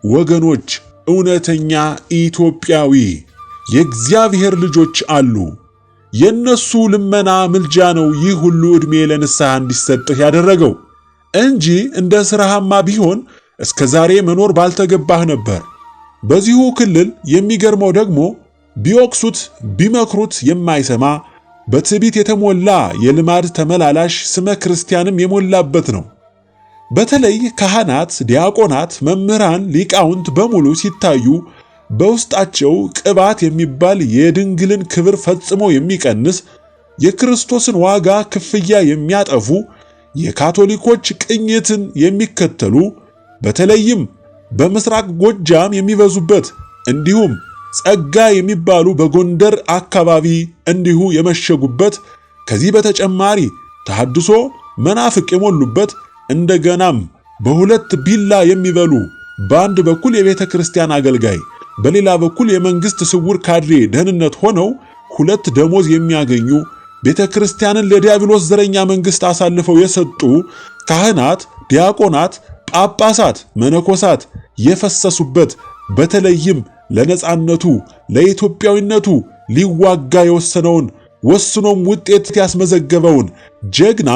ወገኖች እውነተኛ ኢትዮጵያዊ የእግዚአብሔር ልጆች አሉ። የነሱ ልመና ምልጃ ነው ይህ ሁሉ ዕድሜ ለንስሐ እንዲሰጥህ ያደረገው እንጂ እንደ ሥራህማ ቢሆን እስከ ዛሬ መኖር ባልተገባህ ነበር። በዚሁ ክልል የሚገርመው ደግሞ ቢወቅሱት ቢመክሩት የማይሰማ በትዕቢት የተሞላ የልማድ ተመላላሽ ስመ ክርስቲያንም የሞላበት ነው። በተለይ ካህናት፣ ዲያቆናት፣ መምህራን፣ ሊቃውንት በሙሉ ሲታዩ በውስጣቸው ቅባት የሚባል የድንግልን ክብር ፈጽሞ የሚቀንስ የክርስቶስን ዋጋ ክፍያ የሚያጠፉ የካቶሊኮች ቅኝትን የሚከተሉ በተለይም በምስራቅ ጎጃም የሚበዙበት እንዲሁም ጸጋ የሚባሉ በጎንደር አካባቢ እንዲሁ የመሸጉበት ከዚህ በተጨማሪ ተሐድሶ መናፍቅ የሞሉበት እንደገናም በሁለት ቢላ የሚበሉ በአንድ በኩል የቤተ ክርስቲያን አገልጋይ በሌላ በኩል የመንግስት ስውር ካድሬ ደህንነት ሆነው ሁለት ደሞዝ የሚያገኙ ቤተ ክርስቲያንን ለዲያብሎስ ዘረኛ መንግስት አሳልፈው የሰጡ ካህናት፣ ዲያቆናት፣ ጳጳሳት፣ መነኮሳት የፈሰሱበት በተለይም ለነጻነቱ ለኢትዮጵያዊነቱ ሊዋጋ የወሰነውን ወስኖም ውጤት ያስመዘገበውን ጀግና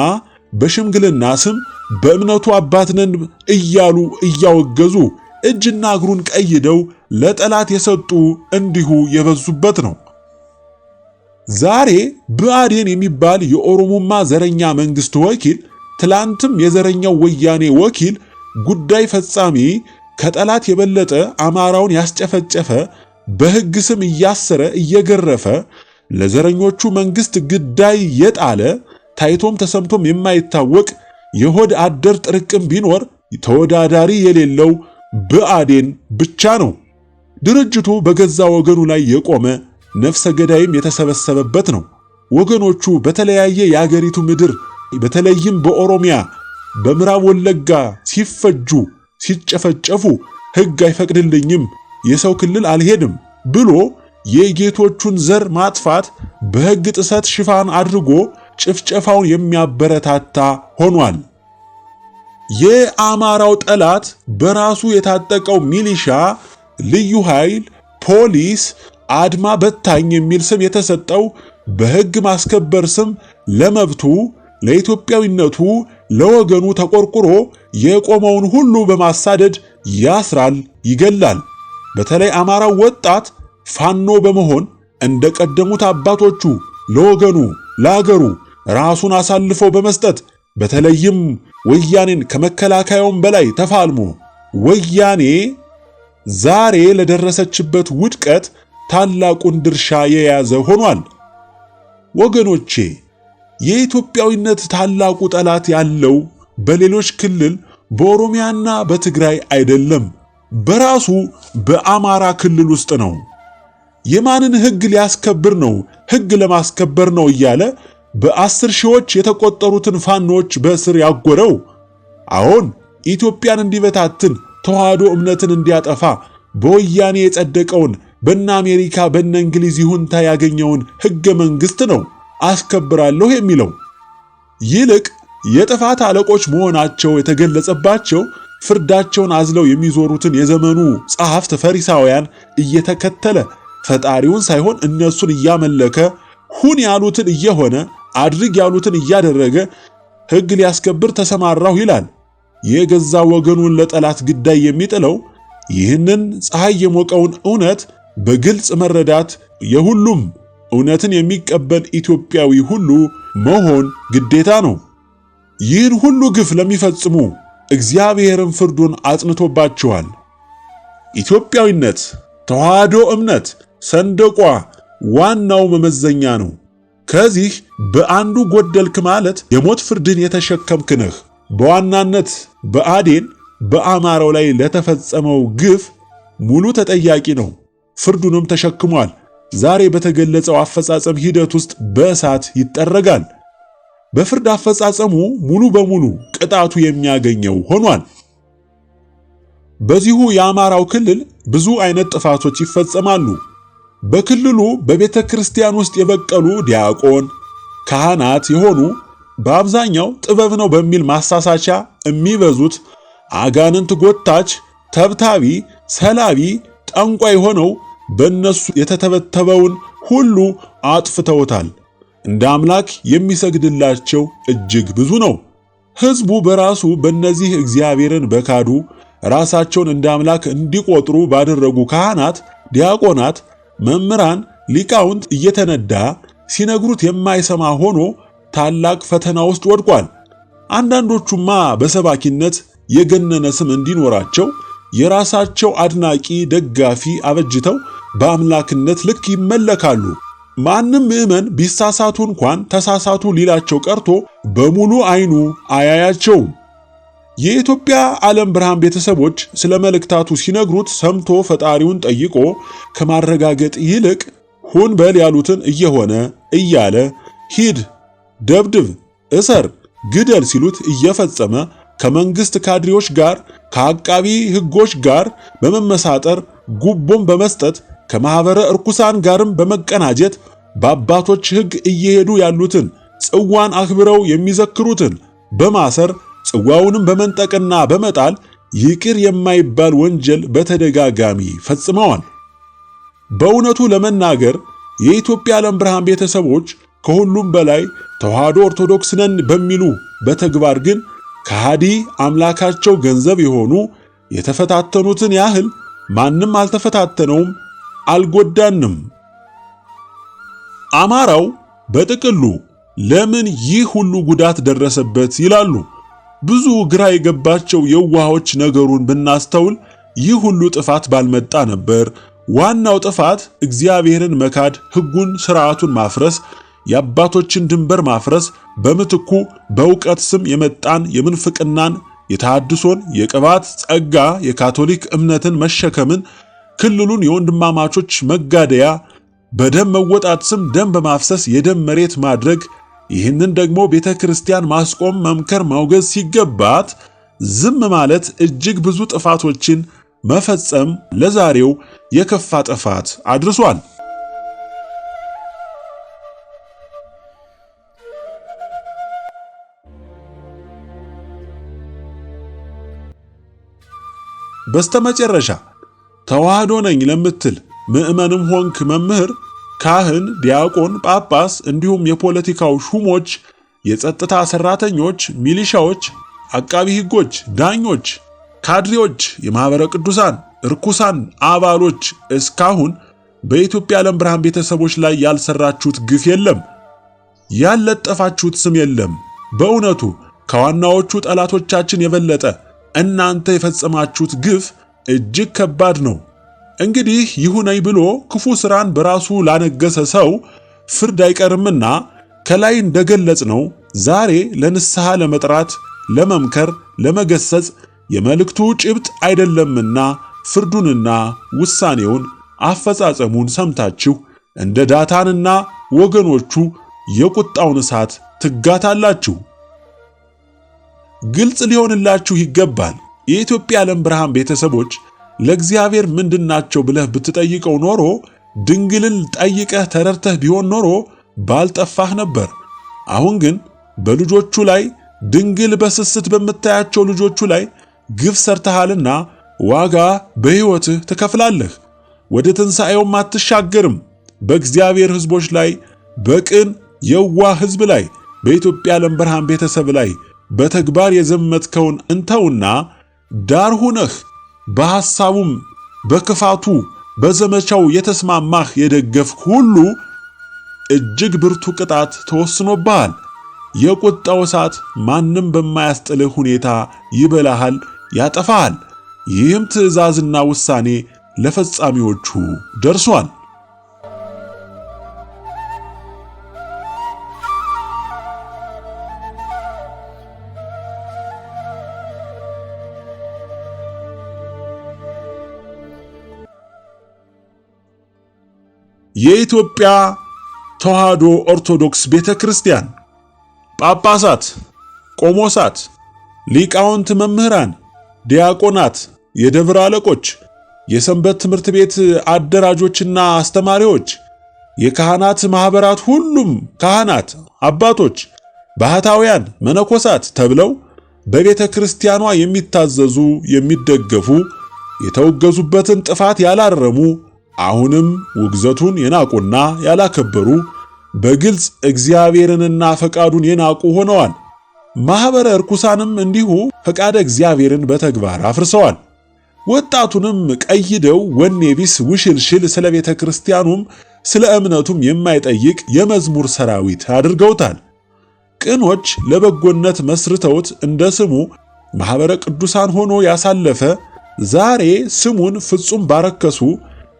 በሽምግልና ስም በእምነቱ አባትነን እያሉ እያወገዙ እጅና እግሩን ቀይደው ለጠላት የሰጡ እንዲሁ የበዙበት ነው። ዛሬ ብአዴን የሚባል የኦሮሞማ ዘረኛ መንግስት ወኪል፣ ትላንትም የዘረኛው ወያኔ ወኪል ጉዳይ ፈጻሚ ከጠላት የበለጠ አማራውን ያስጨፈጨፈ በሕግ ስም እያሰረ እየገረፈ ለዘረኞቹ መንግስት ግዳይ የጣለ ታይቶም ተሰምቶም የማይታወቅ የሆድ አደር ጥርቅም ቢኖር ተወዳዳሪ የሌለው ብአዴን ብቻ ነው። ድርጅቱ በገዛ ወገኑ ላይ የቆመ ነፍሰ ገዳይም የተሰበሰበበት ነው። ወገኖቹ በተለያየ የአገሪቱ ምድር በተለይም በኦሮሚያ በምዕራብ ወለጋ ሲፈጁ ሲጨፈጨፉ ሕግ አይፈቅድልኝም የሰው ክልል አልሄድም ብሎ የጌቶቹን ዘር ማጥፋት በሕግ ጥሰት ሽፋን አድርጎ ጭፍጨፋውን የሚያበረታታ ሆኗል። የአማራው ጠላት በራሱ የታጠቀው ሚሊሻ፣ ልዩ ኃይል፣ ፖሊስ፣ አድማ በታኝ የሚል ስም የተሰጠው በሕግ ማስከበር ስም ለመብቱ ለኢትዮጵያዊነቱ ለወገኑ ተቆርቁሮ የቆመውን ሁሉ በማሳደድ ያስራል፣ ይገላል። በተለይ አማራው ወጣት ፋኖ በመሆን እንደ ቀደሙት አባቶቹ ለወገኑ ለአገሩ ራሱን አሳልፎ በመስጠት በተለይም ወያኔን ከመከላከያውም በላይ ተፋልሞ ወያኔ ዛሬ ለደረሰችበት ውድቀት ታላቁን ድርሻ የያዘ ሆኗል። ወገኖቼ የኢትዮጵያዊነት ታላቁ ጠላት ያለው በሌሎች ክልል በኦሮሚያና በትግራይ አይደለም፣ በራሱ በአማራ ክልል ውስጥ ነው። የማንን ሕግ ሊያስከብር ነው? ሕግ ለማስከበር ነው እያለ በ10 ሺዎች የተቆጠሩትን ፋኖች በእስር ያጎረው። አሁን ኢትዮጵያን እንዲበታትን ተዋህዶ እምነትን እንዲያጠፋ በወያኔ የጸደቀውን በእነ አሜሪካ በእነ እንግሊዝ ይሁንታ ያገኘውን ሕገ መንግሥት ነው አስከብራለሁ የሚለው። ይልቅ የጥፋት አለቆች መሆናቸው የተገለጸባቸው ፍርዳቸውን አዝለው የሚዞሩትን የዘመኑ ጸሐፍት ፈሪሳውያን እየተከተለ ፈጣሪውን ሳይሆን እነሱን እያመለከ ሁን ያሉትን እየሆነ አድርግ ያሉትን እያደረገ ሕግ ሊያስከብር ተሰማራሁ ይላል። የገዛ ወገኑን ለጠላት ግዳይ የሚጥለው ይህንን ፀሐይ የሞቀውን እውነት በግልጽ መረዳት የሁሉም እውነትን የሚቀበል ኢትዮጵያዊ ሁሉ መሆን ግዴታ ነው። ይህን ሁሉ ግፍ ለሚፈጽሙ እግዚአብሔርን ፍርዱን አጽንቶባቸዋል። ኢትዮጵያዊነት፣ ተዋህዶ እምነት ሰንደቋ ዋናው መመዘኛ ነው። ከዚህ በአንዱ ጎደልክ ማለት የሞት ፍርድን የተሸከምክ ነህ። በዋናነት ብአዴን በአማራው ላይ ለተፈጸመው ግፍ ሙሉ ተጠያቂ ነው። ፍርዱንም ተሸክሟል። ዛሬ በተገለጸው አፈጻጸም ሂደት ውስጥ በእሳት ይጠረጋል። በፍርድ አፈጻጸሙ ሙሉ በሙሉ ቅጣቱ የሚያገኘው ሆኗል። በዚሁ የአማራው ክልል ብዙ አይነት ጥፋቶች ይፈጸማሉ። በክልሉ በቤተ ክርስቲያን ውስጥ የበቀሉ ዲያቆን ካህናት የሆኑ በአብዛኛው ጥበብ ነው በሚል ማሳሳቻ የሚበዙት አጋንንት ጎታች፣ ተብታቢ፣ ሰላቢ፣ ጠንቋይ ሆነው በእነሱ የተተበተበውን ሁሉ አጥፍተውታል። እንደ አምላክ የሚሰግድላቸው እጅግ ብዙ ነው። ሕዝቡ በራሱ በእነዚህ እግዚአብሔርን በካዱ ራሳቸውን እንደ አምላክ እንዲቆጥሩ ባደረጉ ካህናት፣ ዲያቆናት፣ መምህራን፣ ሊቃውንት እየተነዳ ሲነግሩት የማይሰማ ሆኖ ታላቅ ፈተና ውስጥ ወድቋል። አንዳንዶቹማ በሰባኪነት የገነነ ስም እንዲኖራቸው የራሳቸው አድናቂ ደጋፊ አበጅተው በአምላክነት ልክ ይመለካሉ። ማንም ምዕመን ቢሳሳቱ እንኳን ተሳሳቱ ሊላቸው ቀርቶ በሙሉ ዓይኑ አያያቸውም። የኢትዮጵያ ዓለም ብርሃን ቤተሰቦች ስለ መልእክታቱ ሲነግሩት ሰምቶ ፈጣሪውን ጠይቆ ከማረጋገጥ ይልቅ ሁን በል ያሉትን እየሆነ እያለ ሂድ፣ ደብድብ፣ እሰር፣ ግደል ሲሉት እየፈጸመ ከመንግስት ካድሬዎች ጋር ከአቃቢ ሕጎች ጋር በመመሳጠር ጉቦም በመስጠት ከማኅበረ እርኩሳን ጋርም በመቀናጀት በአባቶች ሕግ እየሄዱ ያሉትን ጽዋን አክብረው የሚዘክሩትን በማሰር ጽዋውንም በመንጠቅና በመጣል ይቅር የማይባል ወንጀል በተደጋጋሚ ፈጽመዋል። በእውነቱ ለመናገር የኢትዮጵያ ዓለም ብርሃን ቤተሰቦች ከሁሉም በላይ ተዋህዶ ኦርቶዶክስ ነን በሚሉ በተግባር ግን ከሃዲ አምላካቸው ገንዘብ የሆኑ የተፈታተኑትን ያህል ማንም አልተፈታተነውም፣ አልጎዳንም። አማራው በጥቅሉ ለምን ይህ ሁሉ ጉዳት ደረሰበት ይላሉ። ብዙ ግራ የገባቸው የዋሆች ነገሩን ብናስተውል ይህ ሁሉ ጥፋት ባልመጣ ነበር። ዋናው ጥፋት እግዚአብሔርን መካድ፣ ሕጉን፣ ሥርዓቱን ማፍረስ፣ የአባቶችን ድንበር ማፍረስ፣ በምትኩ በእውቀት ስም የመጣን የምንፍቅናን፣ የተሐድሶን፣ የቅባት ጸጋ የካቶሊክ እምነትን መሸከምን፣ ክልሉን የወንድማማቾች መጋደያ በደም መወጣት ስም ደም በማፍሰስ የደም መሬት ማድረግ፣ ይህንን ደግሞ ቤተ ክርስቲያን ማስቆም፣ መምከር፣ ማውገዝ ሲገባት ዝም ማለት እጅግ ብዙ ጥፋቶችን መፈጸም ለዛሬው የከፋ ጥፋት አድርሷል። በስተመጨረሻ ተዋህዶ ነኝ ለምትል ምዕመንም ሆንክ መምህር፣ ካህን፣ ዲያቆን፣ ጳጳስ እንዲሁም የፖለቲካው ሹሞች፣ የጸጥታ ሰራተኞች፣ ሚሊሻዎች፣ አቃቢ ሕጎች፣ ዳኞች፣ ካድሬዎች፣ የማኅበረ ቅዱሳን እርኩሳን አባሎች እስካሁን በኢትዮጵያ ዓለም ብርሃን ቤተሰቦች ላይ ያልሰራችሁት ግፍ የለም፣ ያልለጠፋችሁት ስም የለም። በእውነቱ ከዋናዎቹ ጠላቶቻችን የበለጠ እናንተ የፈጸማችሁት ግፍ እጅግ ከባድ ነው። እንግዲህ ይሁነኝ ብሎ ክፉ ሥራን በራሱ ላነገሰ ሰው ፍርድ አይቀርምና ከላይ እንደገለጽ ነው ዛሬ ለንስሐ ለመጥራት፣ ለመምከር፣ ለመገሰጽ የመልእክቱ ጭብጥ አይደለምና ፍርዱንና ውሳኔውን አፈጻጸሙን ሰምታችሁ እንደ ዳታንና ወገኖቹ የቁጣውን እሳት ትጋታላችሁ። ግልጽ ሊሆንላችሁ ይገባል። የኢትዮጵያ ዓለም ብርሃን ቤተሰቦች ለእግዚአብሔር ምንድናቸው ብለህ ብትጠይቀው ኖሮ ድንግልን ጠይቀህ ተረድተህ ቢሆን ኖሮ ባልጠፋህ ነበር። አሁን ግን በልጆቹ ላይ ድንግል በስስት በምታያቸው ልጆቹ ላይ ግፍ ሰርተሃልና ዋጋ በሕይወትህ ትከፍላለህ። ወደ ትንሣኤውም አትሻገርም። በእግዚአብሔር ሕዝቦች ላይ፣ በቅን የዋህ ሕዝብ ላይ፣ በኢትዮጵያ ዓለም ብርሃን ቤተሰብ ላይ በተግባር የዘመትከውን እንተውና ዳር ሁነህ በሐሳቡም በክፋቱ በዘመቻው የተስማማህ የደገፍህ ሁሉ እጅግ ብርቱ ቅጣት ተወስኖብሃል። የቁጣው እሳት ማንም በማያስጥልህ ሁኔታ ይበላሃል፣ ያጠፋሃል። ይህም ትእዛዝና ውሳኔ ለፈጻሚዎቹ ደርሷል። የኢትዮጵያ ተዋሕዶ ኦርቶዶክስ ቤተክርስቲያን ጳጳሳት፣ ቆሞሳት፣ ሊቃውንት፣ መምህራን፣ ዲያቆናት፣ የደብር አለቆች፣ የሰንበት ትምህርት ቤት አደራጆችና አስተማሪዎች፣ የካህናት ማኅበራት፣ ሁሉም ካህናት፣ አባቶች፣ ባህታውያን፣ መነኮሳት ተብለው በቤተ ክርስቲያኗ የሚታዘዙ የሚደገፉ፣ የተወገዙበትን ጥፋት ያላረሙ፣ አሁንም ውግዘቱን የናቁና ያላከበሩ፣ በግልጽ እግዚአብሔርንና ፈቃዱን የናቁ ሆነዋል። ማኅበረ ርኩሳንም እንዲሁ ፈቃደ እግዚአብሔርን በተግባር አፍርሰዋል። ወጣቱንም ቀይደው ወኔ ቢስ ውሽልሽል ስለ ቤተ ክርስቲያኑም ስለ እምነቱም የማይጠይቅ የመዝሙር ሰራዊት አድርገውታል። ቅኖች ለበጎነት መስርተውት እንደ ስሙ ማኅበረ ቅዱሳን ሆኖ ያሳለፈ ዛሬ ስሙን ፍጹም ባረከሱ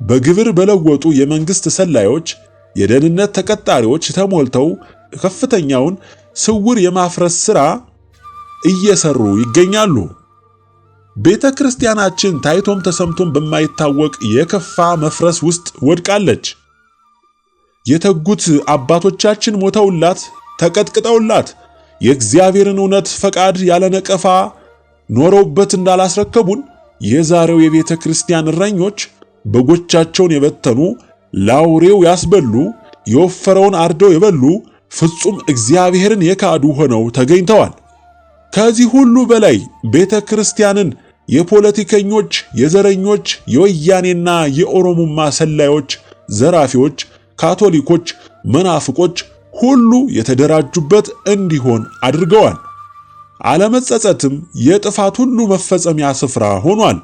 በግብር በለወጡ የመንግሥት ሰላዮች፣ የደህንነት ተቀጣሪዎች ተሞልተው ከፍተኛውን ስውር የማፍረስ ሥራ እየሰሩ ይገኛሉ። ቤተ ክርስቲያናችን ታይቶም ተሰምቶም በማይታወቅ የከፋ መፍረስ ውስጥ ወድቃለች። የተጉት አባቶቻችን ሞተውላት ተቀጥቅጠውላት የእግዚአብሔርን እውነት ፈቃድ ያለ ነቀፋ ኖረውበት እንዳላስረከቡን የዛሬው የቤተ ክርስቲያን እረኞች በጎቻቸውን የበተኑ፣ ላውሬው ያስበሉ፣ የወፈረውን አርደው የበሉ፣ ፍጹም እግዚአብሔርን የካዱ ሆነው ተገኝተዋል። ከዚህ ሁሉ በላይ ቤተ ክርስቲያንን የፖለቲከኞች፣ የዘረኞች፣ የወያኔና የኦሮሞማ ሰላዮች፣ ዘራፊዎች፣ ካቶሊኮች፣ መናፍቆች ሁሉ የተደራጁበት እንዲሆን አድርገዋል። አለመጸጸትም የጥፋት ሁሉ መፈጸሚያ ስፍራ ሆኗል።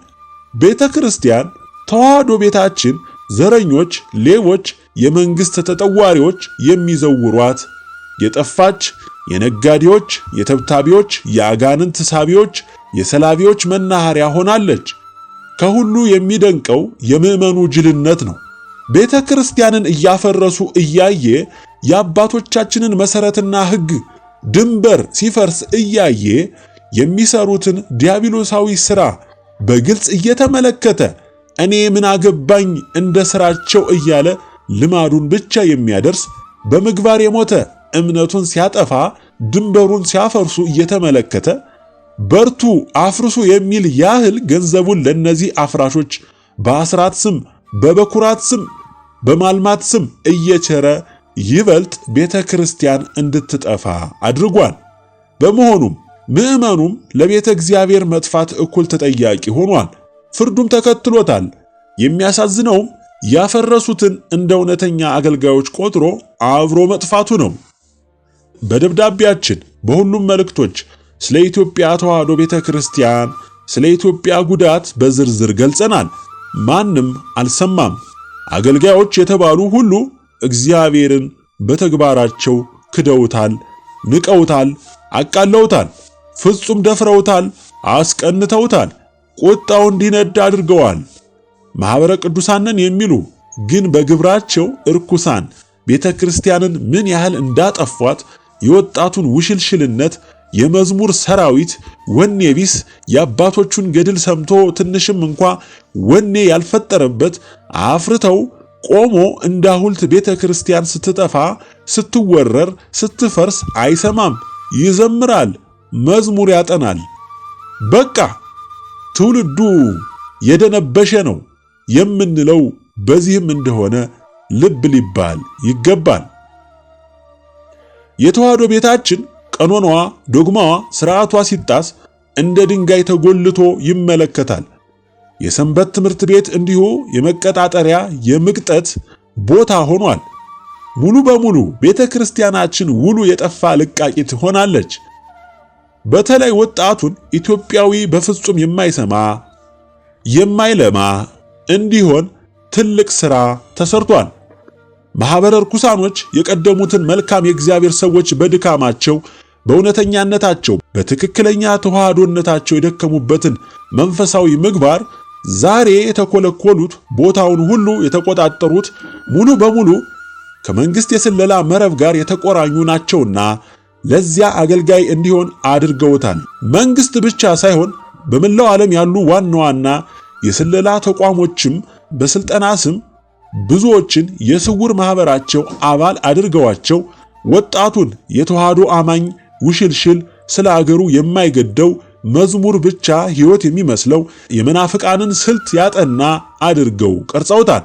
ቤተ ክርስቲያን ተዋሕዶ ቤታችን ዘረኞች፣ ሌቦች፣ የመንግሥት ተጠዋሪዎች የሚዘውሯት የጠፋች የነጋዴዎች፣ የተብታቢዎች፣ የአጋንንት ሳቢዎች፣ የሰላቢዎች መናኸሪያ ሆናለች። ከሁሉ የሚደንቀው የምዕመኑ ጅልነት ነው። ቤተ ክርስቲያንን እያፈረሱ እያየ የአባቶቻችንን መሠረትና ሕግ ድንበር ሲፈርስ እያየ የሚሰሩትን ዲያብሎሳዊ ሥራ በግልጽ እየተመለከተ እኔ ምን አገባኝ እንደ ሥራቸው እያለ ልማዱን ብቻ የሚያደርስ በምግባር የሞተ እምነቱን ሲያጠፋ ድንበሩን ሲያፈርሱ እየተመለከተ በርቱ አፍርሱ የሚል ያህል ገንዘቡን ለነዚህ አፍራሾች በአስራት ስም፣ በበኩራት ስም፣ በማልማት ስም እየቸረ ይበልጥ ቤተ ክርስቲያን እንድትጠፋ አድርጓል። በመሆኑም ምዕመኑም ለቤተ እግዚአብሔር መጥፋት እኩል ተጠያቂ ሆኗል። ፍርዱም ተከትሎታል። የሚያሳዝነውም ያፈረሱትን እንደ እውነተኛ አገልጋዮች ቆጥሮ አብሮ መጥፋቱ ነው። በደብዳቤያችን በሁሉም መልእክቶች ስለ ኢትዮጵያ ተዋሕዶ ቤተ ክርስቲያን፣ ስለ ኢትዮጵያ ጉዳት በዝርዝር ገልጸናል። ማንም አልሰማም። አገልጋዮች የተባሉ ሁሉ እግዚአብሔርን በተግባራቸው ክደውታል፣ ንቀውታል፣ አቃለውታል፣ ፍጹም ደፍረውታል፣ አስቀንተውታል፣ ቁጣው እንዲነድ አድርገዋል። ማኅበረ ቅዱሳንን የሚሉ ግን በግብራቸው እርኩሳን ቤተ ክርስቲያንን ምን ያህል እንዳጠፏት የወጣቱን ውሽልሽልነት የመዝሙር ሰራዊት ወኔ ቢስ የአባቶቹን ገድል ሰምቶ ትንሽም እንኳ ወኔ ያልፈጠረበት አፍርተው ቆሞ እንደ ሐውልት ቤተ ክርስቲያን ስትጠፋ፣ ስትወረር፣ ስትፈርስ አይሰማም። ይዘምራል፣ መዝሙር ያጠናል። በቃ ትውልዱ የደነበሸ ነው የምንለው በዚህም እንደሆነ ልብ ሊባል ይገባል። የተዋሕዶ ቤታችን ቀኖናዋ፣ ዶግማዋ፣ ሥርዓቷ ሲጣስ እንደ ድንጋይ ተጎልቶ ይመለከታል። የሰንበት ትምህርት ቤት እንዲሁ የመቀጣጠሪያ የምቅጠት ቦታ ሆኗል። ሙሉ በሙሉ ቤተክርስቲያናችን ውሉ የጠፋ ልቃቂት ሆናለች። በተለይ ወጣቱን ኢትዮጵያዊ በፍጹም የማይሰማ የማይለማ እንዲሆን ትልቅ ሥራ ተሰርቷል። ማኅበረ ርኩሳኖች የቀደሙትን መልካም የእግዚአብሔር ሰዎች በድካማቸው በእውነተኛነታቸው በትክክለኛ ተዋህዶነታቸው የደከሙበትን መንፈሳዊ ምግባር ዛሬ የተኮለኮሉት ቦታውን ሁሉ የተቆጣጠሩት ሙሉ በሙሉ ከመንግስት የስለላ መረብ ጋር የተቆራኙ ናቸውና ለዚያ አገልጋይ እንዲሆን አድርገውታል። መንግስት ብቻ ሳይሆን በመላው ዓለም ያሉ ዋና ዋና የስለላ ተቋሞችም በስልጠና ስም ብዙዎችን የስውር ማህበራቸው አባል አድርገዋቸው ወጣቱን የተዋህዶ አማኝ ውሽልሽል ስለ አገሩ የማይገደው መዝሙር ብቻ ሕይወት የሚመስለው የመናፍቃንን ስልት ያጠና አድርገው ቀርጸውታል።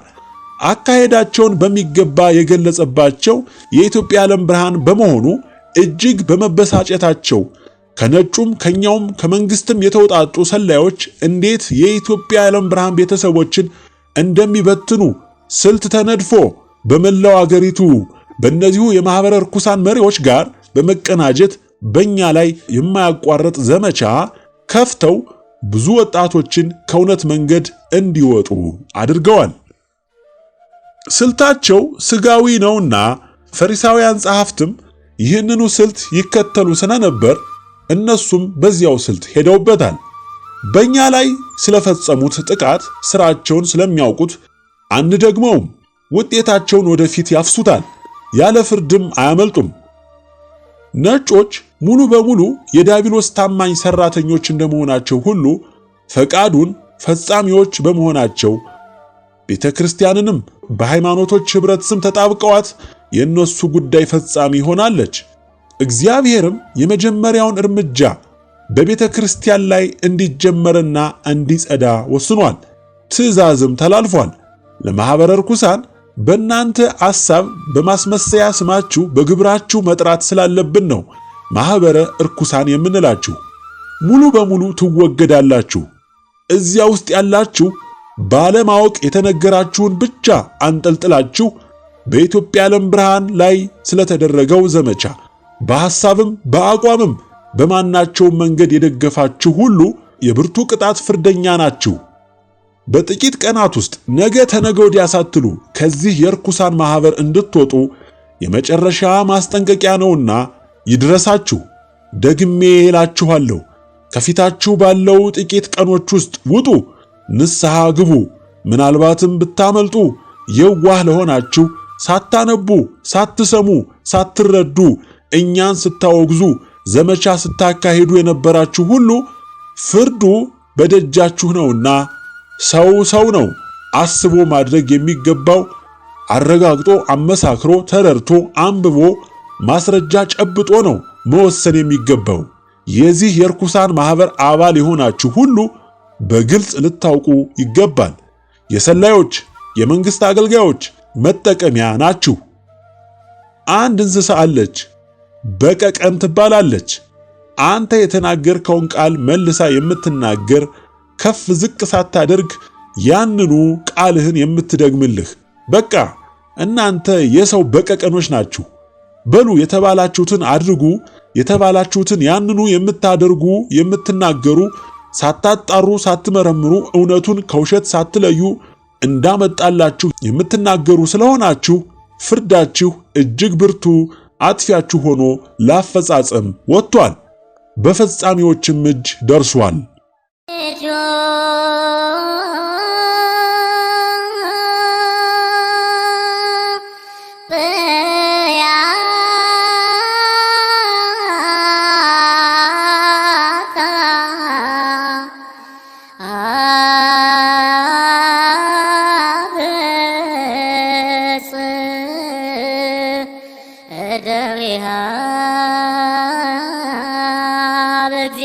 አካሄዳቸውን በሚገባ የገለጸባቸው የኢትዮጵያ ዓለም ብርሃን በመሆኑ እጅግ በመበሳጨታቸው ከነጩም ከኛውም ከመንግስትም የተውጣጡ ሰላዮች እንዴት የኢትዮጵያ ዓለም ብርሃን ቤተሰቦችን እንደሚበትኑ ስልት ተነድፎ በመላው አገሪቱ በእነዚሁ የማኅበረ ርኩሳን መሪዎች ጋር በመቀናጀት በእኛ ላይ የማያቋርጥ ዘመቻ ከፍተው ብዙ ወጣቶችን ከእውነት መንገድ እንዲወጡ አድርገዋል። ስልታቸው ስጋዊ ነውና ፈሪሳውያን ጸሐፍትም ይህንኑ ስልት ይከተሉ ስለነበር እነሱም በዚያው ስልት ሄደውበታል። በእኛ ላይ ስለፈጸሙት ጥቃት ስራቸውን ስለሚያውቁት አንደግመውም። ውጤታቸውን ወደፊት ያፍሱታል፣ ያለ ፍርድም አያመልጡም። ነጮች ሙሉ በሙሉ የዲያብሎስ ታማኝ ሰራተኞች እንደመሆናቸው ሁሉ ፈቃዱን ፈጻሚዎች በመሆናቸው ቤተክርስቲያንንም በሃይማኖቶች ኅብረት ስም ተጣብቀዋት የእነሱ ጉዳይ ፈጻሚ ሆናለች። እግዚአብሔርም የመጀመሪያውን እርምጃ በቤተክርስቲያን ላይ እንዲጀመርና እንዲጸዳ ወስኗል። ትእዛዝም ተላልፏል። ለማኅበረ ርኩሳን በእናንተ ሐሳብ በማስመሰያ ስማችሁ በግብራችሁ መጥራት ስላለብን ነው ማኅበረ ርኩሳን የምንላችሁ። ሙሉ በሙሉ ትወገዳላችሁ። እዚያ ውስጥ ያላችሁ ባለማወቅ የተነገራችሁን ብቻ አንጠልጥላችሁ በኢትዮጵያ ዓለም ብርሃን ላይ ስለተደረገው ዘመቻ በሐሳብም በአቋምም በማናቸውም መንገድ የደገፋችሁ ሁሉ የብርቱ ቅጣት ፍርደኛ ናችሁ። በጥቂት ቀናት ውስጥ ነገ ተነገ ወዲያ ሳትሉ ከዚህ የርኩሳን ማኅበር እንድትወጡ የመጨረሻ ማስጠንቀቂያ ነውና ይድረሳችሁ። ደግሜ እላችኋለሁ፣ ከፊታችሁ ባለው ጥቂት ቀኖች ውስጥ ውጡ፣ ንስሐ ግቡ። ምናልባትም ብታመልጡ የዋህ ለሆናችሁ ሳታነቡ፣ ሳትሰሙ፣ ሳትረዱ እኛን ስታወግዙ ዘመቻ ስታካሂዱ የነበራችሁ ሁሉ ፍርዱ በደጃችሁ ነውና ሰው ነው አስቦ ማድረግ የሚገባው አረጋግጦ አመሳክሮ ተረድቶ አንብቦ ማስረጃ ጨብጦ ነው መወሰን የሚገባው። የዚህ የርኩሳን ማኅበር አባል የሆናችሁ ሁሉ በግልጽ ልታውቁ ይገባል። የሰላዮች የመንግስት አገልጋዮች መጠቀሚያ ናችሁ። አንድ እንስሳ አለች፣ በቀቀን ትባላለች። አንተ የተናገርከውን ቃል መልሳ የምትናገር ከፍ ዝቅ ሳታደርግ ያንኑ ቃልህን የምትደግምልህ። በቃ እናንተ የሰው በቀቀኖች ናችሁ። በሉ የተባላችሁትን አድርጉ፣ የተባላችሁትን ያንኑ የምታደርጉ የምትናገሩ፣ ሳታጣሩ ሳትመረምሩ እውነቱን ከውሸት ሳትለዩ እንዳመጣላችሁ የምትናገሩ ስለሆናችሁ ፍርዳችሁ እጅግ ብርቱ አጥፊያችሁ ሆኖ ላፈጻጸም ወጥቷል፣ በፈጻሚዎችም እጅ ደርሷል።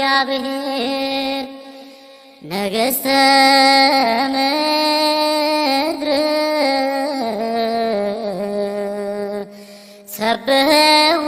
እግዚአብሔር ነገሥተ ምድር ሰብሕዎ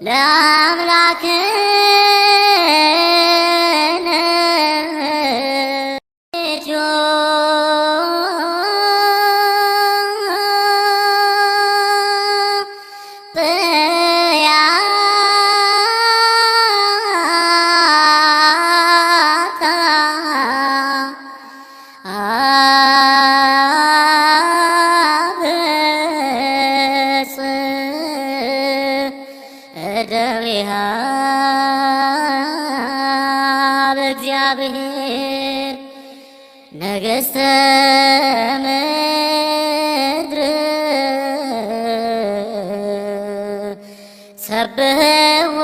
ለአምላክነ እደዊሃ በእግዚአብሔር ነገሥተ ምድር ሰብሕዎ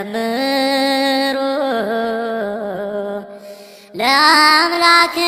ወዘምሩ ለአምላክነ